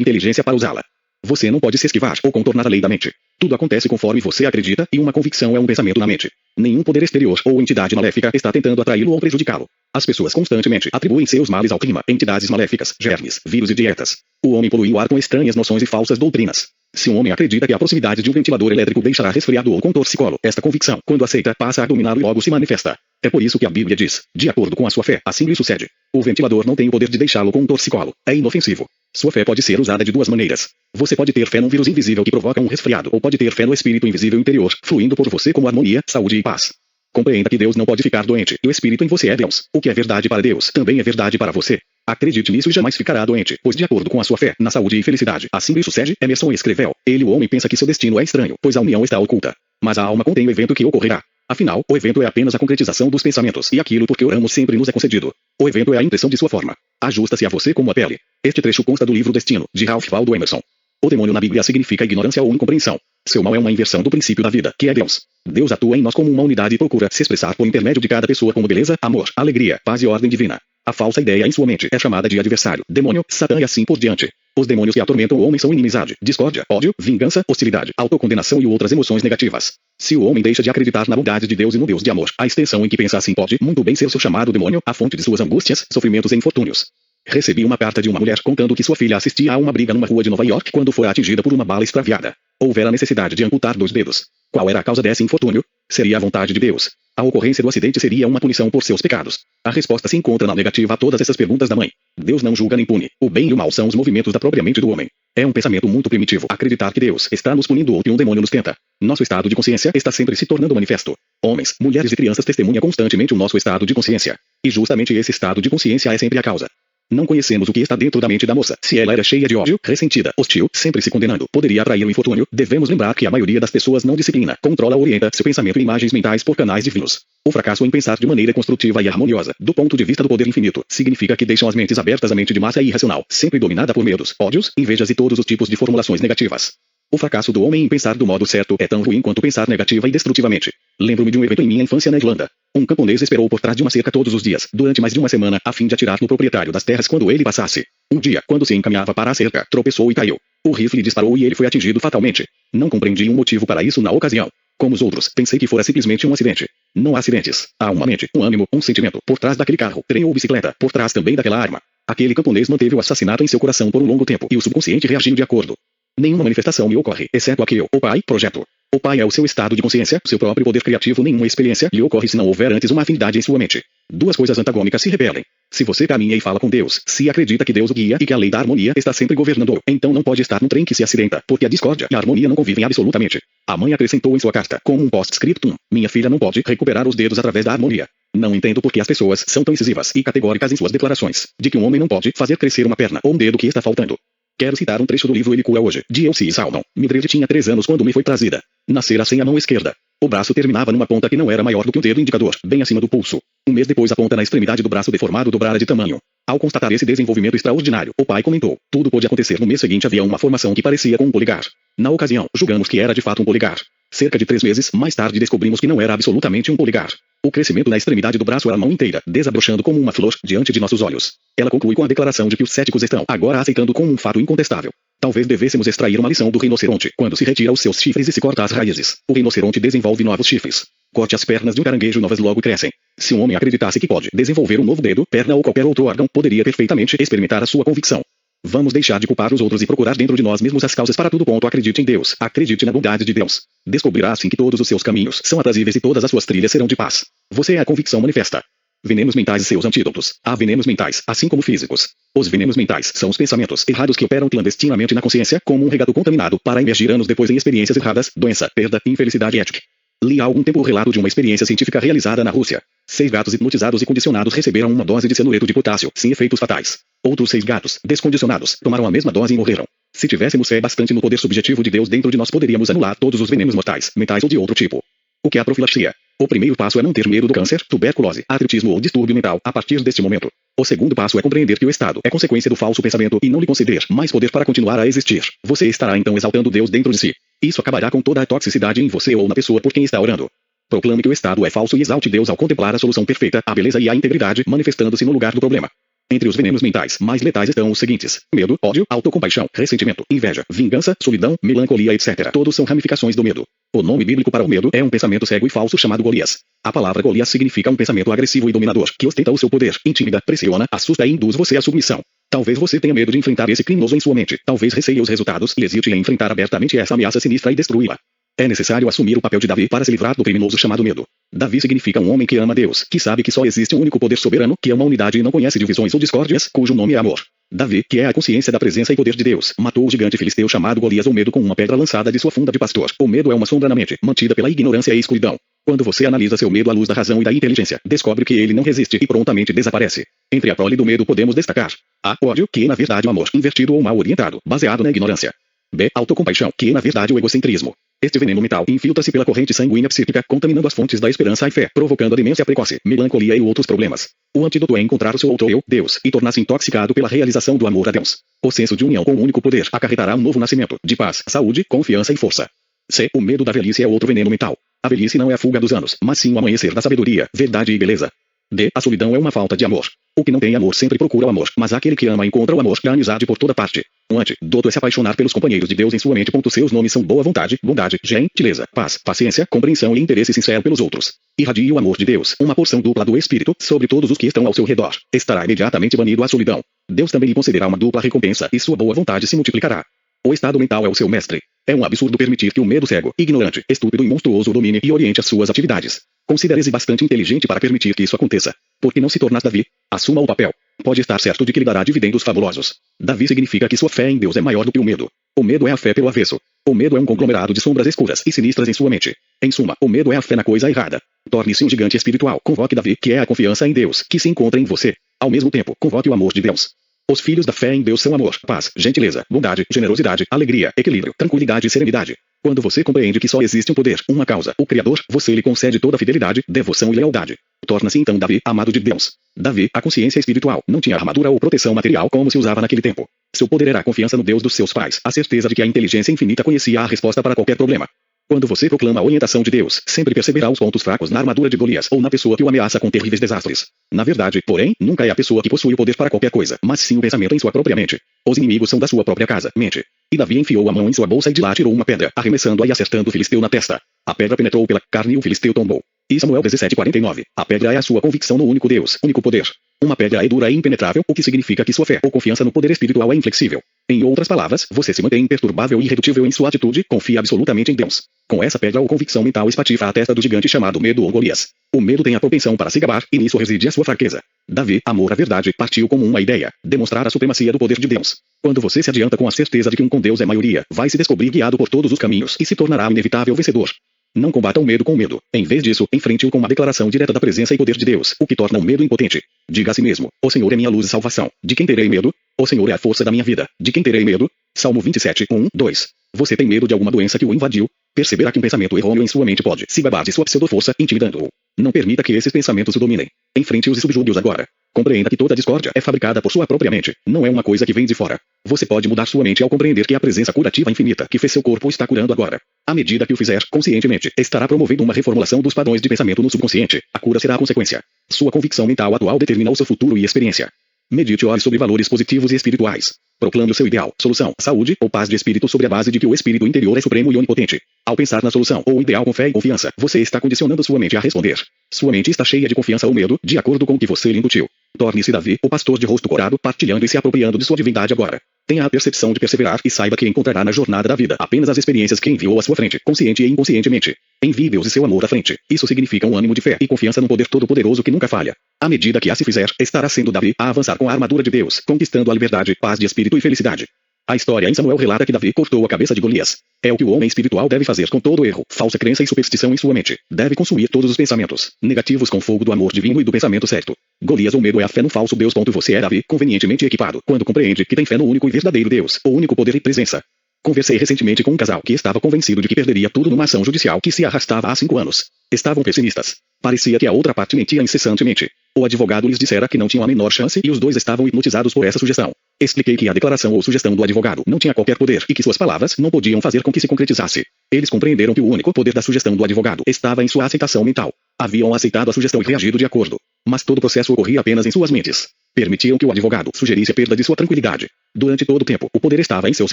A: inteligência para usá-la. Você não pode se esquivar ou contornar a lei da mente. Tudo acontece conforme você acredita e uma convicção é um pensamento na mente. Nenhum poder exterior ou entidade maléfica está tentando atraí-lo ou prejudicá-lo. As pessoas constantemente atribuem seus males ao clima, entidades maléficas, germes, vírus e dietas. O homem polui o ar com estranhas noções e falsas doutrinas. Se um homem acredita que a proximidade de um ventilador elétrico deixará resfriado ou com torcicolo, esta convicção, quando aceita, passa a dominá-lo e logo se manifesta. É por isso que a Bíblia diz, de acordo com a sua fé, assim lhe sucede. O ventilador não tem o poder de deixá-lo com um torcicolo. É inofensivo. Sua fé pode ser usada de 2 maneiras. Você pode ter fé num vírus invisível que provoca um resfriado, ou pode ter fé no espírito invisível interior, fluindo por você como harmonia, saúde e paz. Compreenda que Deus não pode ficar doente, e o espírito em você é Deus. O que é verdade para Deus, também é verdade para você. Acredite nisso e jamais ficará doente, pois de acordo com a sua fé, na saúde e felicidade, assim lhe sucede. Emerson escreveu. Ele, o homem, pensa que seu destino é estranho, pois a união está oculta. Mas a alma contém o evento que ocorrerá. Afinal, o evento é apenas a concretização dos pensamentos, e aquilo porque oramos sempre nos é concedido. O evento é a impressão de sua forma. Ajusta-se a você como a pele. Este trecho consta do livro Destino, de Ralph Waldo Emerson. O demônio na Bíblia significa ignorância ou incompreensão. Seu mal é uma inversão do princípio da vida, que é Deus. Deus atua em nós como uma unidade e procura se expressar por intermédio de cada pessoa como beleza, amor, alegria, paz e ordem divina. A falsa ideia em sua mente é chamada de adversário, demônio, Satã e assim por diante. Os demônios que atormentam o homem são inimizade, discórdia, ódio, vingança, hostilidade, autocondenação e outras emoções negativas. Se o homem deixa de acreditar na bondade de Deus e no Deus de amor, a extensão em que pensa assim pode muito bem ser seu chamado demônio, a fonte de suas angústias, sofrimentos e infortúnios. Recebi uma carta de uma mulher contando que sua filha assistia a uma briga numa rua de Nova York quando fora atingida por uma bala extraviada. Houvera necessidade de amputar 2 dedos. Qual era a causa desse infortúnio? Seria a vontade de Deus. A ocorrência do acidente seria uma punição por seus pecados. A resposta se encontra na negativa a todas essas perguntas da mãe. Deus não julga nem pune. O bem e o mal são os movimentos da própria mente do homem. É um pensamento muito primitivo acreditar que Deus está nos punindo ou que um demônio nos tenta. Nosso estado de consciência está sempre se tornando manifesto. Homens, mulheres e crianças testemunham constantemente o nosso estado de consciência. E justamente esse estado de consciência é sempre a causa. Não conhecemos o que está dentro da mente da moça. Se ela era cheia de ódio, ressentida, hostil, sempre se condenando, poderia atrair o infortúnio. Devemos lembrar que a maioria das pessoas não disciplina, controla ou orienta seu pensamento e imagens mentais por canais divinos. O fracasso em pensar de maneira construtiva e harmoniosa, do ponto de vista do poder infinito, significa que deixam as mentes abertas à mente de massa e irracional, sempre dominada por medos, ódios, invejas e todos os tipos de formulações negativas. O fracasso do homem em pensar do modo certo é tão ruim quanto pensar negativa e destrutivamente. Lembro-me de um evento em minha infância na Irlanda. Um camponês esperou por trás de uma cerca todos os dias, durante mais de uma semana, a fim de atirar no proprietário das terras quando ele passasse. Um dia, quando se encaminhava para a cerca, tropeçou e caiu. O rifle disparou e ele foi atingido fatalmente. Não compreendi um motivo para isso na ocasião. Como os outros, pensei que fora simplesmente um acidente. Não há acidentes. Há uma mente, um ânimo, um sentimento, por trás daquele carro, trem ou bicicleta, por trás também daquela arma. Aquele camponês manteve o assassinato em seu coração por um longo tempo e o subconsciente reagiu de acordo. Nenhuma manifestação me ocorre, exceto a que eu, o Pai, projeto. O Pai é o seu estado de consciência, seu próprio poder criativo. Nenhuma experiência lhe ocorre se não houver antes uma afinidade em sua mente. 2 coisas antagônicas se repelem. Se você caminha e fala com Deus, se acredita que Deus o guia e que a lei da harmonia está sempre governando, então não pode estar num trem que se acidenta, porque a discórdia e a harmonia não convivem absolutamente. A mãe acrescentou em sua carta, como um post-scriptum, minha filha não pode recuperar os dedos através da harmonia. Não entendo por que as pessoas são tão incisivas e categóricas em suas declarações, de que um homem não pode fazer crescer uma perna ou um dedo que está faltando. Quero citar um trecho do livro Ele Cura Hoje, de Elsie Salmon. Mildred tinha 3 anos quando me foi trazida. Nascera sem a mão esquerda. O braço terminava numa ponta que não era maior do que um dedo indicador, bem acima do pulso. Um mês depois a ponta na extremidade do braço deformado dobrara de tamanho. Ao constatar esse desenvolvimento extraordinário, o pai comentou: tudo pôde acontecer. No mês seguinte havia uma formação que parecia com um polegar. Na ocasião, julgamos que era de fato um polegar. Cerca de 3 meses mais tarde descobrimos que não era absolutamente um polegar. O crescimento na extremidade do braço era a mão inteira, desabrochando como uma flor diante de nossos olhos. Ela conclui com a declaração de que os céticos estão agora aceitando como um fato incontestável. Talvez devêssemos extrair uma lição do rinoceronte quando se retira os seus chifres e se corta as raízes. O rinoceronte desenvolve novos chifres. Corte as pernas de um caranguejo, novas logo crescem. Se um homem acreditasse que pode desenvolver um novo dedo, perna ou qualquer outro órgão, poderia perfeitamente experimentar a sua convicção. Vamos deixar de culpar os outros e procurar dentro de nós mesmos as causas para tudo. Acredite em Deus. Acredite na bondade de Deus. Descobrirá assim que todos os seus caminhos são aprazíveis e todas as suas trilhas serão de paz. Você é a convicção manifesta. Venenos mentais e seus antídotos. Há venenos mentais, assim como físicos. Os venenos mentais são os pensamentos errados que operam clandestinamente na consciência, como um regato contaminado, para emergir anos depois em experiências erradas, doença, perda, infelicidade ética. Li há algum tempo o relato de uma experiência científica realizada na Rússia. 6 gatos hipnotizados e condicionados receberam uma dose de cianureto de potássio, sem efeitos fatais. Outros 6 gatos, descondicionados, tomaram a mesma dose e morreram. Se tivéssemos fé bastante no poder subjetivo de Deus dentro de nós, poderíamos anular todos os venenos mortais, mentais ou de outro tipo. O que é a profilaxia? O primeiro passo é não ter medo do câncer, tuberculose, artritismo ou distúrbio mental a partir deste momento. O segundo passo é compreender que o estado é consequência do falso pensamento e não lhe conceder mais poder para continuar a existir. Você estará então exaltando Deus dentro de si. Isso acabará com toda a toxicidade em você ou na pessoa por quem está orando. Proclame que o estado é falso e exalte Deus ao contemplar a solução perfeita, a beleza e a integridade manifestando-se no lugar do problema. Entre os venenos mentais mais letais estão os seguintes: medo, ódio, autocompaixão, ressentimento, inveja, vingança, solidão, melancolia, etc. Todos são ramificações do medo. O nome bíblico para o medo é um pensamento cego e falso chamado Golias. A palavra Golias significa um pensamento agressivo e dominador, que ostenta o seu poder, intimida, pressiona, assusta e induz você à submissão. Talvez você tenha medo de enfrentar esse criminoso em sua mente. Talvez receie os resultados e hesite em enfrentar abertamente essa ameaça sinistra e destruí-la. É necessário assumir o papel de Davi para se livrar do criminoso chamado medo. Davi significa um homem que ama Deus, que sabe que só existe um único poder soberano, que é uma unidade e não conhece divisões ou discórdias, cujo nome é amor. Davi, que é a consciência da presença e poder de Deus, matou o gigante filisteu chamado Golias ou medo com uma pedra lançada de sua funda de pastor. O medo é uma sombra na mente, mantida pela ignorância e escuridão. Quando você analisa seu medo à luz da razão e da inteligência, descobre que ele não resiste e prontamente desaparece. Entre a prole do medo podemos destacar A. Ódio, que é na verdade o amor, invertido ou mal orientado, baseado na ignorância. B. Autocompaixão, que é na verdade o egocentrismo. Este veneno mental infiltra-se pela corrente sanguínea psíquica, contaminando as fontes da esperança e fé, provocando a demência precoce, melancolia e outros problemas. O antídoto é encontrar o seu outro eu, Deus, e tornar-se intoxicado pela realização do amor a Deus. O senso de união com o único poder acarretará um novo nascimento, de paz, saúde, confiança e força. C. O medo da velhice é outro veneno mental. A velhice não é a fuga dos anos, mas sim o amanhecer da sabedoria, verdade e beleza. D. A solidão é uma falta de amor. O que não tem amor sempre procura o amor, mas aquele que ama encontra o amor e a amizade por toda parte. O antídoto é se apaixonar pelos companheiros de Deus em sua mente. Seus nomes são boa vontade, bondade, gentileza, paz, paciência, compreensão e interesse sincero pelos outros. Irradie o amor de Deus, uma porção dupla do Espírito, sobre todos os que estão ao seu redor. Estará imediatamente banido a solidão. Deus também lhe concederá uma dupla recompensa e sua boa vontade se multiplicará. O estado mental é o seu mestre. É um absurdo permitir que o medo cego, ignorante, estúpido e monstruoso domine e oriente as suas atividades. Considere-se bastante inteligente para permitir que isso aconteça. Por que não se tornar Davi? Assuma o papel. Pode estar certo de que lhe dará dividendos fabulosos. Davi significa que sua fé em Deus é maior do que o medo. O medo é a fé pelo avesso. O medo é um conglomerado de sombras escuras e sinistras em sua mente. Em suma, o medo é a fé na coisa errada. Torne-se um gigante espiritual. Convoque Davi, que é a confiança em Deus, que se encontra em você. Ao mesmo tempo, convoque o amor de Deus. Os filhos da fé em Deus são amor, paz, gentileza, bondade, generosidade, alegria, equilíbrio, tranquilidade e serenidade. Quando você compreende que só existe um poder, uma causa, o Criador, você lhe concede toda fidelidade, devoção e lealdade. Torna-se então Davi, amado de Deus. Davi, a consciência espiritual, não tinha armadura ou proteção material como se usava naquele tempo. Seu poder era a confiança no Deus dos seus pais, a certeza de que a inteligência infinita conhecia a resposta para qualquer problema. Quando você proclama a orientação de Deus, sempre perceberá os pontos fracos na armadura de Golias ou na pessoa que o ameaça com terríveis desastres. Na verdade, porém, nunca é a pessoa que possui o poder para qualquer coisa, mas sim o pensamento em sua própria mente. Os inimigos são da sua própria casa, mente. E Davi enfiou a mão em sua bolsa e de lá tirou uma pedra, arremessando-a e acertando o filisteu na testa. A pedra penetrou pela carne e o filisteu tombou. E Samuel 17:49. A pedra é a sua convicção no único Deus, único poder. Uma pedra é dura e impenetrável, o que significa que sua fé ou confiança no poder espiritual é inflexível. Em outras palavras, você se mantém imperturbável e irredutível em sua atitude, confia absolutamente em Deus. Com essa pedra ou convicção mental espatifa a testa do gigante chamado medo ou Golias. O medo tem a propensão para se gabar, e nisso reside a sua fraqueza. Davi, amor à verdade, partiu como uma ideia, demonstrar a supremacia do poder de Deus. Quando você se adianta com a certeza de que um com Deus é maioria, vai se descobrir guiado por todos os caminhos e se tornará um inevitável vencedor. Não combata o medo com o medo. Em vez disso, enfrente-o com uma declaração direta da presença e poder de Deus, o que torna o medo impotente. Diga a si mesmo: o Senhor é minha luz e salvação. De quem terei medo? O Senhor é a força da minha vida. De quem terei medo? Salmo 27, 1, 2. Você tem medo de alguma doença que o invadiu? Perceberá que um pensamento errôneo em sua mente pode se gabar de sua pseudo-força, intimidando-o. Não permita que esses pensamentos o dominem. Enfrente-os e subjugue-os agora. Compreenda que toda discórdia é fabricada por sua própria mente, não é uma coisa que vem de fora. Você pode mudar sua mente ao compreender que a presença curativa infinita que fez seu corpo está curando agora. À medida que o fizer conscientemente, estará promovendo uma reformulação dos padrões de pensamento no subconsciente. A cura será a consequência. Sua convicção mental atual determina o seu futuro e experiência. Medite e ore sobre valores positivos e espirituais. Proclame o seu ideal, solução, saúde ou paz de espírito sobre a base de que o espírito interior é supremo e onipotente. Ao pensar na solução ou ideal com fé e confiança, você está condicionando sua mente a responder. Sua mente está cheia de confiança ou medo, de acordo com o que você lhe incutiu. Torne-se Davi, o pastor de rosto corado, partilhando e se apropriando de sua divindade agora. Tenha a percepção de perseverar e saiba que encontrará na jornada da vida apenas as experiências que enviou à sua frente, consciente e inconscientemente. Envie Deus e seu amor à frente. Isso significa um ânimo de fé e confiança no poder todo-poderoso que nunca falha. À medida que assim fizer, estará sendo Davi a avançar com a armadura de Deus, conquistando a liberdade, paz de espírito e felicidade. A história em Samuel relata que Davi cortou a cabeça de Golias. É o que o homem espiritual deve fazer com todo erro, falsa crença e superstição em sua mente. Deve consumir todos os pensamentos negativos com fogo do amor divino e do pensamento certo. Golias ou medo é a fé no falso Deus. Você é Davi, convenientemente equipado, quando compreende que tem fé no único e verdadeiro Deus, o único poder e presença. Conversei recentemente com um casal que estava convencido de que perderia tudo numa ação judicial que se arrastava há 5 anos. Estavam pessimistas. Parecia que a outra parte mentia incessantemente. O advogado lhes dissera que não tinham a menor chance e os dois estavam hipnotizados por essa sugestão. Expliquei que a declaração ou sugestão do advogado não tinha qualquer poder e que suas palavras não podiam fazer com que se concretizasse. Eles compreenderam que o único poder da sugestão do advogado estava em sua aceitação mental. Haviam aceitado a sugestão e reagido de acordo. Mas todo o processo ocorria apenas em suas mentes. Permitiam que o advogado sugerisse a perda de sua tranquilidade. Durante todo o tempo, o poder estava em seus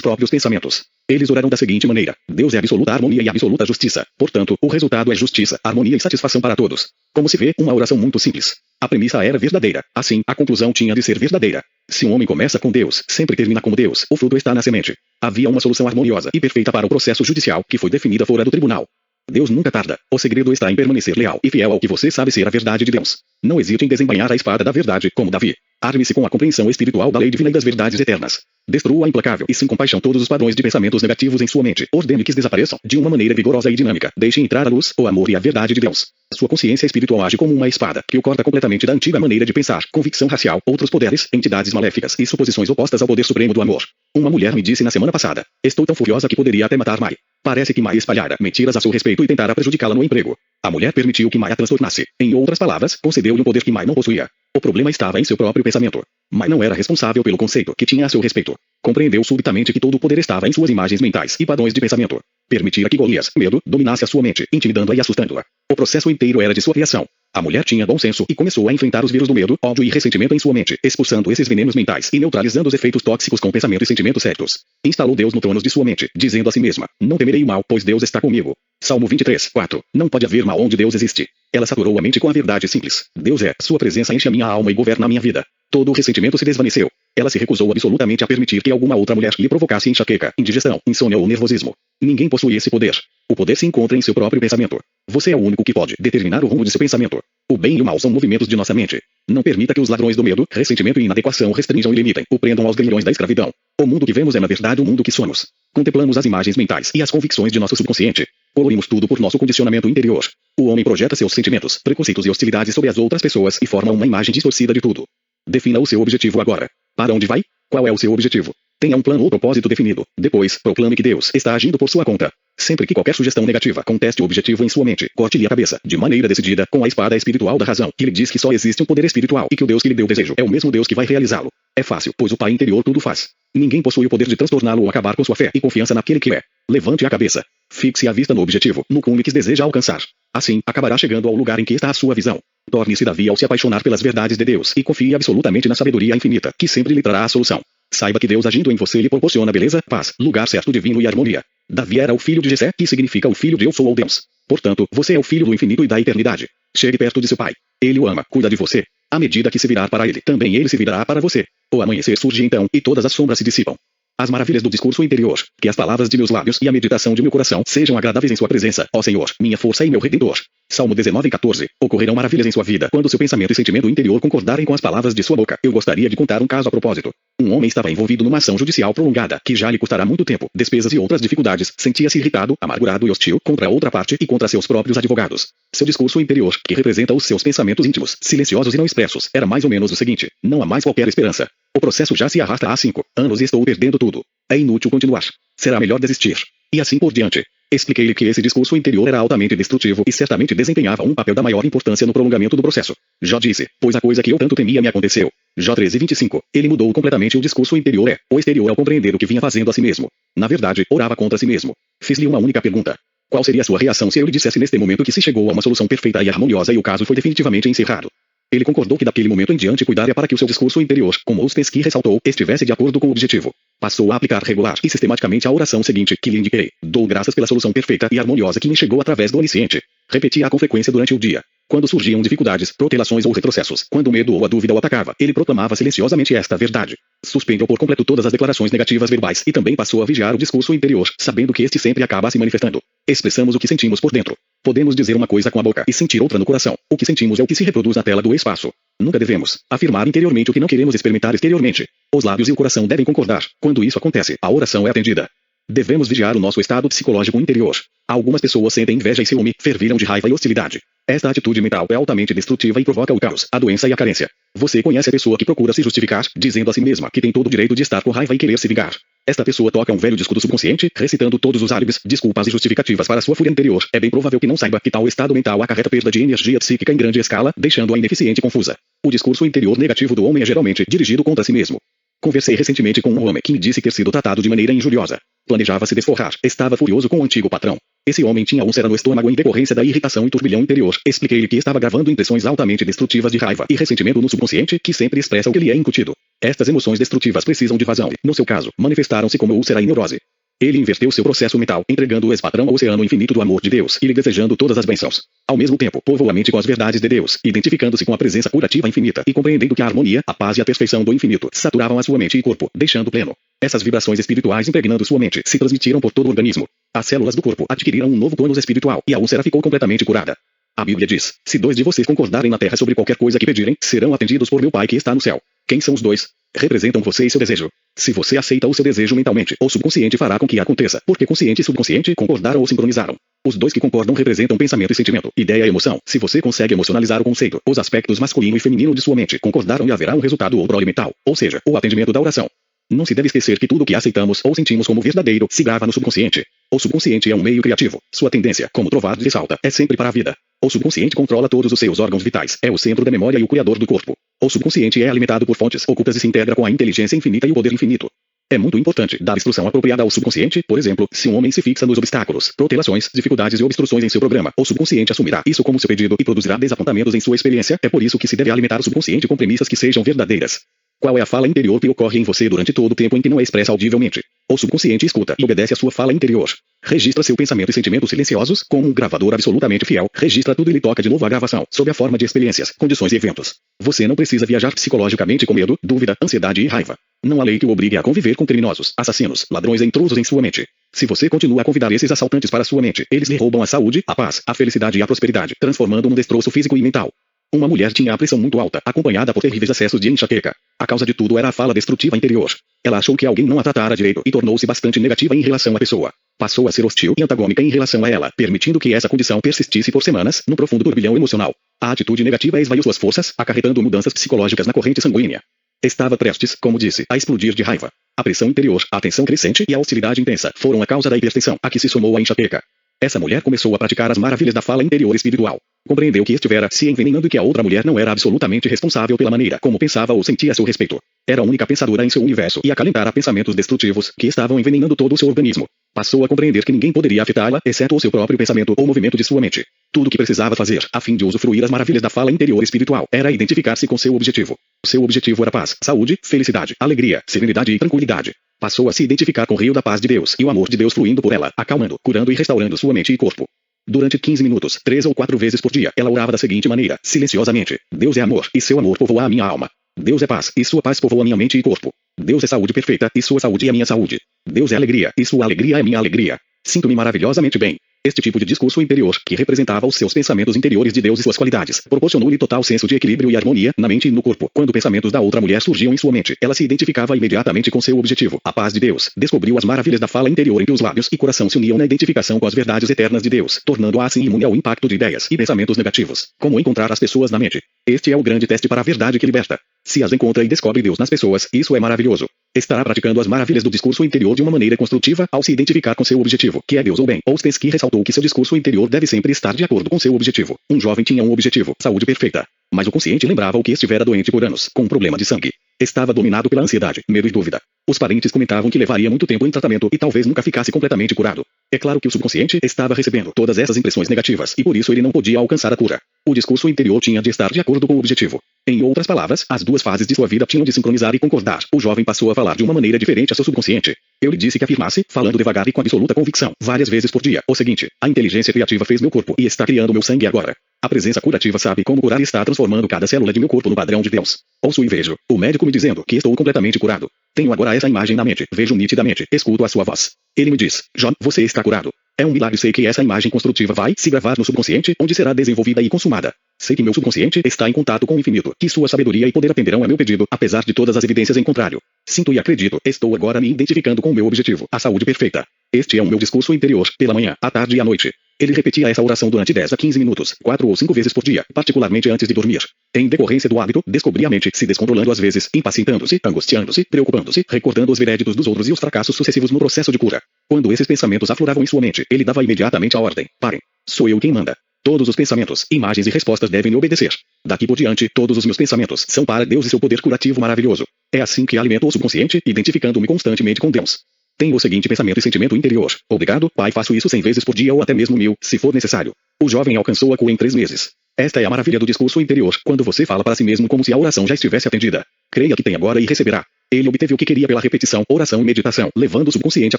A: próprios pensamentos. Eles oraram da seguinte maneira: Deus é absoluta harmonia e absoluta justiça. Portanto, o resultado é justiça, harmonia e satisfação para todos. Como se vê, uma oração muito simples. A premissa era verdadeira. Assim, a conclusão tinha de ser verdadeira. Se um homem começa com Deus, sempre termina como Deus, o fruto está na semente. Havia uma solução harmoniosa e perfeita para o processo judicial que foi definida fora do tribunal. Deus nunca tarda. O segredo está em permanecer leal e fiel ao que você sabe ser a verdade de Deus. Não hesite em desembainhar a espada da verdade, como Davi. Arme-se com a compreensão espiritual da lei divina e das verdades eternas. Destrua implacável e sem compaixão todos os padrões de pensamentos negativos em sua mente. Ordene que desapareçam de uma maneira vigorosa e dinâmica. Deixe entrar a luz, o amor e a verdade de Deus. Sua consciência espiritual age como uma espada, que o corta completamente da antiga maneira de pensar, convicção racial, outros poderes, entidades maléficas e suposições opostas ao poder supremo do amor. Uma mulher me disse na semana passada: estou tão furiosa que poderia até matar Mai. Parece que Mai espalhara mentiras a seu respeito e tentara prejudicá-la no emprego. A mulher permitiu que Mai a transtornasse. Em outras palavras, concedeu-lhe um poder que Mai não possuía. O problema estava em seu próprio pensamento. Mai não era responsável pelo conceito que tinha a seu respeito. Compreendeu subitamente que todo o poder estava em suas imagens mentais e padrões de pensamento. Permitira que Golias, medo, dominasse a sua mente, intimidando-a e assustando-a. O processo inteiro era de sua criação. A mulher tinha bom senso e começou a enfrentar os vírus do medo, ódio e ressentimento em sua mente, expulsando esses venenos mentais e neutralizando os efeitos tóxicos com pensamento e sentimentos certos. Instalou Deus no trono de sua mente, dizendo a si mesma: não temerei o mal, pois Deus está comigo. Salmo 23, 4. Não pode haver mal onde Deus existe. Ela saturou a mente com a verdade simples. Deus é, sua presença enche a minha alma e governa a minha vida. Todo o ressentimento se desvaneceu. Ela se recusou absolutamente a permitir que alguma outra mulher lhe provocasse enxaqueca, indigestão, insônia ou nervosismo. Ninguém possui esse poder. O poder se encontra em seu próprio pensamento. Você é o único que pode determinar o rumo de seu pensamento. O bem e o mal são movimentos de nossa mente. Não permita que os ladrões do medo, ressentimento e inadequação restringam e limitem, o prendam aos grilhões da escravidão. O mundo que vemos é na verdade o mundo que somos. Contemplamos as imagens mentais e as convicções de nosso subconsciente. Colorimos tudo por nosso condicionamento interior. O homem projeta seus sentimentos, preconceitos e hostilidades sobre as outras pessoas e forma uma imagem distorcida de tudo. Defina o seu objetivo agora. Para onde vai? Qual é o seu objetivo? Tenha um plano ou propósito definido. Depois, proclame que Deus está agindo por sua conta. Sempre que qualquer sugestão negativa conteste o objetivo em sua mente, corte-lhe a cabeça, de maneira decidida, com a espada espiritual da razão, que lhe diz que só existe um poder espiritual e que o Deus que lhe deu o desejo é o mesmo Deus que vai realizá-lo. É fácil, pois o Pai interior tudo faz. Ninguém possui o poder de transtorná-lo ou acabar com sua fé e confiança naquele que é. Levante a cabeça. Fixe a vista no objetivo, no cume que deseja alcançar. Assim, acabará chegando ao lugar em que está a sua visão. Torne-se Davi ao se apaixonar pelas verdades de Deus e confie absolutamente na sabedoria infinita, que sempre lhe trará a solução. Saiba que Deus agindo em você lhe proporciona beleza, paz, lugar certo divino e harmonia. Davi era o filho de Jessé, que significa o filho de Eu Sou ou Deus. Portanto, você é o filho do infinito e da eternidade. Chegue perto de seu pai. Ele o ama, cuida de você. À medida que se virar para ele, também ele se virará para você. O amanhecer surge então, e todas as sombras se dissipam. as maravilhas do discurso interior, que as palavras de meus lábios e a meditação de meu coração sejam agradáveis em sua presença, ó Senhor, minha força e meu Redentor. Salmo 19:14. Ocorrerão maravilhas em sua vida quando seu pensamento e sentimento interior concordarem com as palavras de sua boca. Eu gostaria de contar um caso a propósito. Um homem estava envolvido numa ação judicial prolongada, que já lhe custará muito tempo, despesas e outras dificuldades. Sentia-se irritado, amargurado e hostil contra a outra parte e contra seus próprios advogados. Seu discurso interior, que representa os seus pensamentos íntimos, silenciosos e não expressos, era mais ou menos o seguinte: não há mais qualquer esperança. O processo já se arrasta há 5 anos e estou perdendo tudo. É inútil continuar. Será melhor desistir. E assim por diante. Expliquei-lhe que esse discurso interior era altamente destrutivo e certamente desempenhava um papel da maior importância no prolongamento do processo. Jó disse, pois a coisa que eu tanto temia me aconteceu. Jó 13:25. Ele mudou completamente o discurso interior o exterior ao compreender o que vinha fazendo a si mesmo. Na verdade, orava contra si mesmo. Fiz-lhe uma única pergunta. Qual seria a sua reação se eu lhe dissesse neste momento que se chegou a uma solução perfeita e harmoniosa e o caso foi definitivamente encerrado? Ele concordou que daquele momento em diante cuidaria para que o seu discurso interior, como os que ressaltou, estivesse de acordo com o objetivo. Passou a aplicar regular e sistematicamente a oração seguinte que lhe indiquei. Dou graças pela solução perfeita e harmoniosa que me chegou através do onisciente. Repetia-a com frequência durante o dia. Quando surgiam dificuldades, protelações ou retrocessos, quando o medo ou a dúvida o atacava, ele proclamava silenciosamente esta verdade. Suspendeu por completo todas as declarações negativas verbais e também passou a vigiar o discurso interior, sabendo que este sempre acaba se manifestando. Expressamos o que sentimos por dentro. Podemos dizer uma coisa com a boca e sentir outra no coração. O que sentimos é o que se reproduz na tela do espaço. Nunca devemos afirmar interiormente o que não queremos experimentar exteriormente. Os lábios e o coração devem concordar. Quando isso acontece, a oração é atendida. Devemos vigiar o nosso estado psicológico interior. Algumas pessoas sentem inveja e ciúme, fervilham de raiva e hostilidade. Esta atitude mental é altamente destrutiva e provoca o caos, a doença e a carência. Você conhece a pessoa que procura se justificar, dizendo a si mesma que tem todo o direito de estar com raiva e querer se vingar. Esta pessoa toca um velho disco do subconsciente, recitando todos os álibis, desculpas e justificativas para sua fúria interior. É bem provável que não saiba que tal estado mental acarreta perda de energia psíquica em grande escala, deixando-a ineficiente e confusa. O discurso interior negativo do homem é geralmente dirigido contra si mesmo. Conversei recentemente com um homem que me disse ter sido tratado de maneira injuriosa. Planejava se desforrar, estava furioso com o antigo patrão. Esse homem tinha úlcera no estômago em decorrência da irritação e turbilhão interior. Expliquei-lhe que estava gravando impressões altamente destrutivas de raiva e ressentimento no subconsciente, que sempre expressa o que lhe é incutido. Estas emoções destrutivas precisam de vazão e, no seu caso, manifestaram-se como úlcera e neurose. Ele inverteu seu processo mental, entregando o ex-patrão ao oceano infinito do amor de Deus e lhe desejando todas as bênçãos. Ao mesmo tempo, povoou a mente com as verdades de Deus, identificando-se com a presença curativa infinita e compreendendo que a harmonia, a paz e a perfeição do infinito saturavam a sua mente e corpo, deixando pleno. Essas vibrações espirituais impregnando sua mente se transmitiram por todo o organismo. As células do corpo adquiriram um novo tônus espiritual e a úlcera ficou completamente curada. A Bíblia diz, se 2 de vocês concordarem na terra sobre qualquer coisa que pedirem, serão atendidos por meu Pai que está no céu. Quem são os 2? Representam você e seu desejo. Se você aceita o seu desejo mentalmente, o subconsciente fará com que aconteça, porque consciente e subconsciente concordaram ou sincronizaram. Os 2 que concordam representam pensamento e sentimento, ideia e emoção. Se você consegue emocionalizar o conceito, os aspectos masculino e feminino de sua mente concordaram e haverá um resultado ou prole mental, ou seja, o atendimento da oração. Não se deve esquecer que tudo o que aceitamos ou sentimos como verdadeiro se grava no subconsciente. O subconsciente é um meio criativo. Sua tendência, como Trovar ressalta, é sempre para a vida. O subconsciente controla todos os seus órgãos vitais, é o centro da memória e o criador do corpo. O subconsciente é alimentado por fontes ocultas e se integra com a inteligência infinita e o poder infinito. É muito importante dar instrução apropriada ao subconsciente, por exemplo, se um homem se fixa nos obstáculos, protelações, dificuldades e obstruções em seu programa, o subconsciente assumirá isso como seu pedido e produzirá desapontamentos em sua experiência. É por isso que se deve alimentar o subconsciente com premissas que sejam verdadeiras. Qual é a fala interior que ocorre em você durante todo o tempo em que não é expressa audivelmente? O subconsciente escuta e obedece à sua fala interior. Registra seu pensamento e sentimentos silenciosos, como um gravador absolutamente fiel. Registra tudo e lhe toca de novo a gravação, sob a forma de experiências, condições e eventos. Você não precisa viajar psicologicamente com medo, dúvida, ansiedade e raiva. Não há lei que o obrigue a conviver com criminosos, assassinos, ladrões e intrusos em sua mente. Se você continua a convidar esses assaltantes para sua mente, eles lhe roubam a saúde, a paz, a felicidade e a prosperidade, transformando num destroço físico e mental. Uma mulher tinha a pressão muito alta, acompanhada por terríveis acessos de enxaqueca. A causa de tudo era a fala destrutiva interior. Ela achou que alguém não a tratara direito e tornou-se bastante negativa em relação à pessoa. Passou a ser hostil e antagônica em relação a ela, permitindo que essa condição persistisse por semanas, num profundo turbilhão emocional. A atitude negativa esvaiu suas forças, acarretando mudanças psicológicas na corrente sanguínea. Estava prestes, como disse, a explodir de raiva. A pressão interior, a tensão crescente e a hostilidade intensa foram a causa da hipertensão, a que se somou a enxaqueca. Essa mulher começou a praticar as maravilhas da fala interior espiritual. Compreendeu que estivera se envenenando e que a outra mulher não era absolutamente responsável pela maneira como pensava ou sentia a seu respeito. Era a única pensadora em seu universo e acalentara pensamentos destrutivos que estavam envenenando todo o seu organismo. Passou a compreender que ninguém poderia afetá-la, exceto o seu próprio pensamento ou movimento de sua mente. Tudo o que precisava fazer, a fim de usufruir as maravilhas da fala interior espiritual, era identificar-se com seu objetivo. Seu objetivo era paz, saúde, felicidade, alegria, serenidade e tranquilidade. Passou a se identificar com o rio da paz de Deus e o amor de Deus fluindo por ela, acalmando, curando e restaurando sua mente e corpo. Durante 15 minutos, 3 ou 4 vezes por dia, ela orava da seguinte maneira, silenciosamente: Deus é amor, e seu amor povoa a minha alma. Deus é paz, e sua paz povoa minha mente e corpo. Deus é saúde perfeita, e sua saúde é minha saúde. Deus é alegria, e sua alegria é minha alegria. Sinto-me maravilhosamente bem. Este tipo de discurso interior, que representava os seus pensamentos interiores de Deus e suas qualidades, proporcionou-lhe total senso de equilíbrio e harmonia na mente e no corpo. Quando pensamentos da outra mulher surgiam em sua mente, ela se identificava imediatamente com seu objetivo. A paz de Deus descobriu as maravilhas da fala interior em que os lábios e coração se uniam na identificação com as verdades eternas de Deus, tornando-a assim imune ao impacto de ideias e pensamentos negativos. Como encontrar as pessoas na mente? Este é o grande teste para a verdade que liberta. Se as encontra e descobre Deus nas pessoas, isso é maravilhoso. Estará praticando as maravilhas do discurso interior de uma maneira construtiva ao se identificar com seu objetivo, que é Deus ou bem. Oustenski ressaltou que seu discurso interior deve sempre estar de acordo com seu objetivo. Um jovem tinha um objetivo, saúde perfeita. Mas o consciente lembrava-o que estivera doente por anos, com um problema de sangue. Estava dominado pela ansiedade, medo e dúvida. Os parentes comentavam que levaria muito tempo em tratamento e talvez nunca ficasse completamente curado. É claro que o subconsciente estava recebendo todas essas impressões negativas e por isso ele não podia alcançar a cura. O discurso interior tinha de estar de acordo com o objetivo. Em outras palavras, as duas fases de sua vida tinham de sincronizar e concordar. O jovem passou a falar de uma maneira diferente a seu subconsciente. Eu lhe disse que afirmasse, falando devagar e com absoluta convicção, várias vezes por dia, o seguinte: a inteligência criativa fez meu corpo e está criando meu sangue agora. A presença curativa sabe como curar e está transformando cada célula de meu corpo no padrão de Deus. Ouço e vejo o médico me dizendo que estou completamente curado. Tenho agora essa imagem na mente, vejo nitidamente, escuto a sua voz. Ele me diz: John, você está curado. É um milagre, sei que essa imagem construtiva vai se gravar no subconsciente, onde será desenvolvida e consumada. Sei que meu subconsciente está em contato com o infinito, que sua sabedoria e poder atenderão a meu pedido, apesar de todas as evidências em contrário. Sinto e acredito, estou agora me identificando com o meu objetivo, a saúde perfeita. Este é o meu discurso interior, pela manhã, à tarde e à noite. Ele repetia essa oração durante 10 a 15 minutos, 4 ou 5 vezes por dia, particularmente antes de dormir. Em decorrência do hábito, descobri a mente se descontrolando às vezes, impacientando-se, angustiando-se, preocupando-se, recordando os veréditos dos outros e os fracassos sucessivos no processo de cura. Quando esses pensamentos afloravam em sua mente, ele dava imediatamente a ordem: parem. Sou eu quem manda. Todos os pensamentos, imagens e respostas devem me obedecer. Daqui por diante, todos os meus pensamentos são para Deus e seu poder curativo maravilhoso. É assim que alimento o subconsciente, identificando-me constantemente com Deus. Tenho o seguinte pensamento e sentimento interior: obrigado, Pai, faço isso 100 vezes por dia ou até mesmo 1000, se for necessário. O jovem alcançou a cura em 3 meses. Esta é a maravilha do discurso interior, quando você fala para si mesmo como se a oração já estivesse atendida. Creia que tem agora e receberá. Ele obteve o que queria pela repetição, oração e meditação, levando o subconsciente a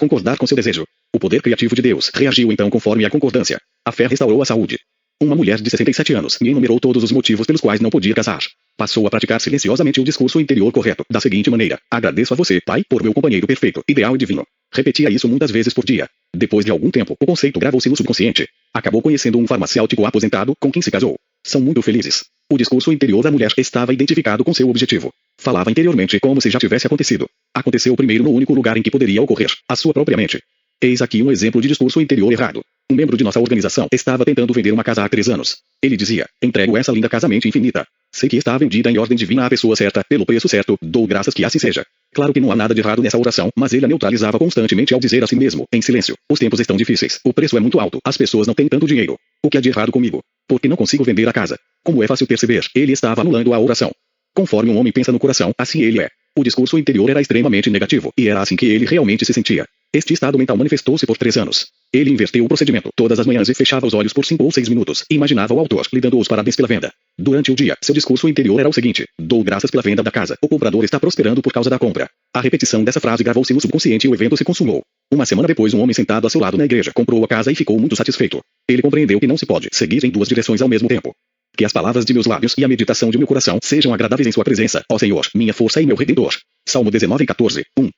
A: concordar com seu desejo. O poder criativo de Deus reagiu então conforme a concordância. A fé restaurou a saúde. Uma mulher de 67 anos me enumerou todos os motivos pelos quais não podia casar. Passou a praticar silenciosamente o discurso interior correto, da seguinte maneira: agradeço a você, Pai, por meu companheiro perfeito, ideal e divino. Repetia isso muitas vezes por dia. Depois de algum tempo, o conceito gravou-se no subconsciente. Acabou conhecendo um farmacêutico aposentado, com quem se casou. São muito felizes. O discurso interior da mulher estava identificado com seu objetivo. Falava interiormente como se já tivesse acontecido. Aconteceu primeiro no único lugar em que poderia ocorrer, a sua própria mente. Eis aqui um exemplo de discurso interior errado. Um membro de nossa organização estava tentando vender uma casa há 3 anos. Ele dizia: entrego essa linda casamento infinita. Sei que está vendida em ordem divina à pessoa certa, pelo preço certo, dou graças que assim seja. Claro que não há nada de errado nessa oração, mas ele a neutralizava constantemente ao dizer a si mesmo, em silêncio: os tempos estão difíceis, o preço é muito alto, as pessoas não têm tanto dinheiro. O que há de errado comigo? Porque não consigo vender a casa. Como é fácil perceber, ele estava anulando a oração. Conforme um homem pensa no coração, assim ele é. O discurso interior era extremamente negativo, e era assim que ele realmente se sentia. Este estado mental manifestou-se por 3 anos. Ele inverteu o procedimento todas as manhãs e fechava os olhos por 5 ou 6 minutos, e imaginava o autor lhe dando os parabéns pela venda. Durante o dia, seu discurso interior era o seguinte: dou graças pela venda da casa, o comprador está prosperando por causa da compra. A repetição dessa frase gravou-se no subconsciente e o evento se consumou. Uma semana depois, um homem sentado a seu lado na igreja comprou a casa e ficou muito satisfeito. Ele compreendeu que não se pode seguir em 2 direções ao mesmo tempo. Que as palavras de meus lábios e a meditação de meu coração sejam agradáveis em sua presença, ó Senhor, minha força e meu Redentor. Salmo 19:14, 1.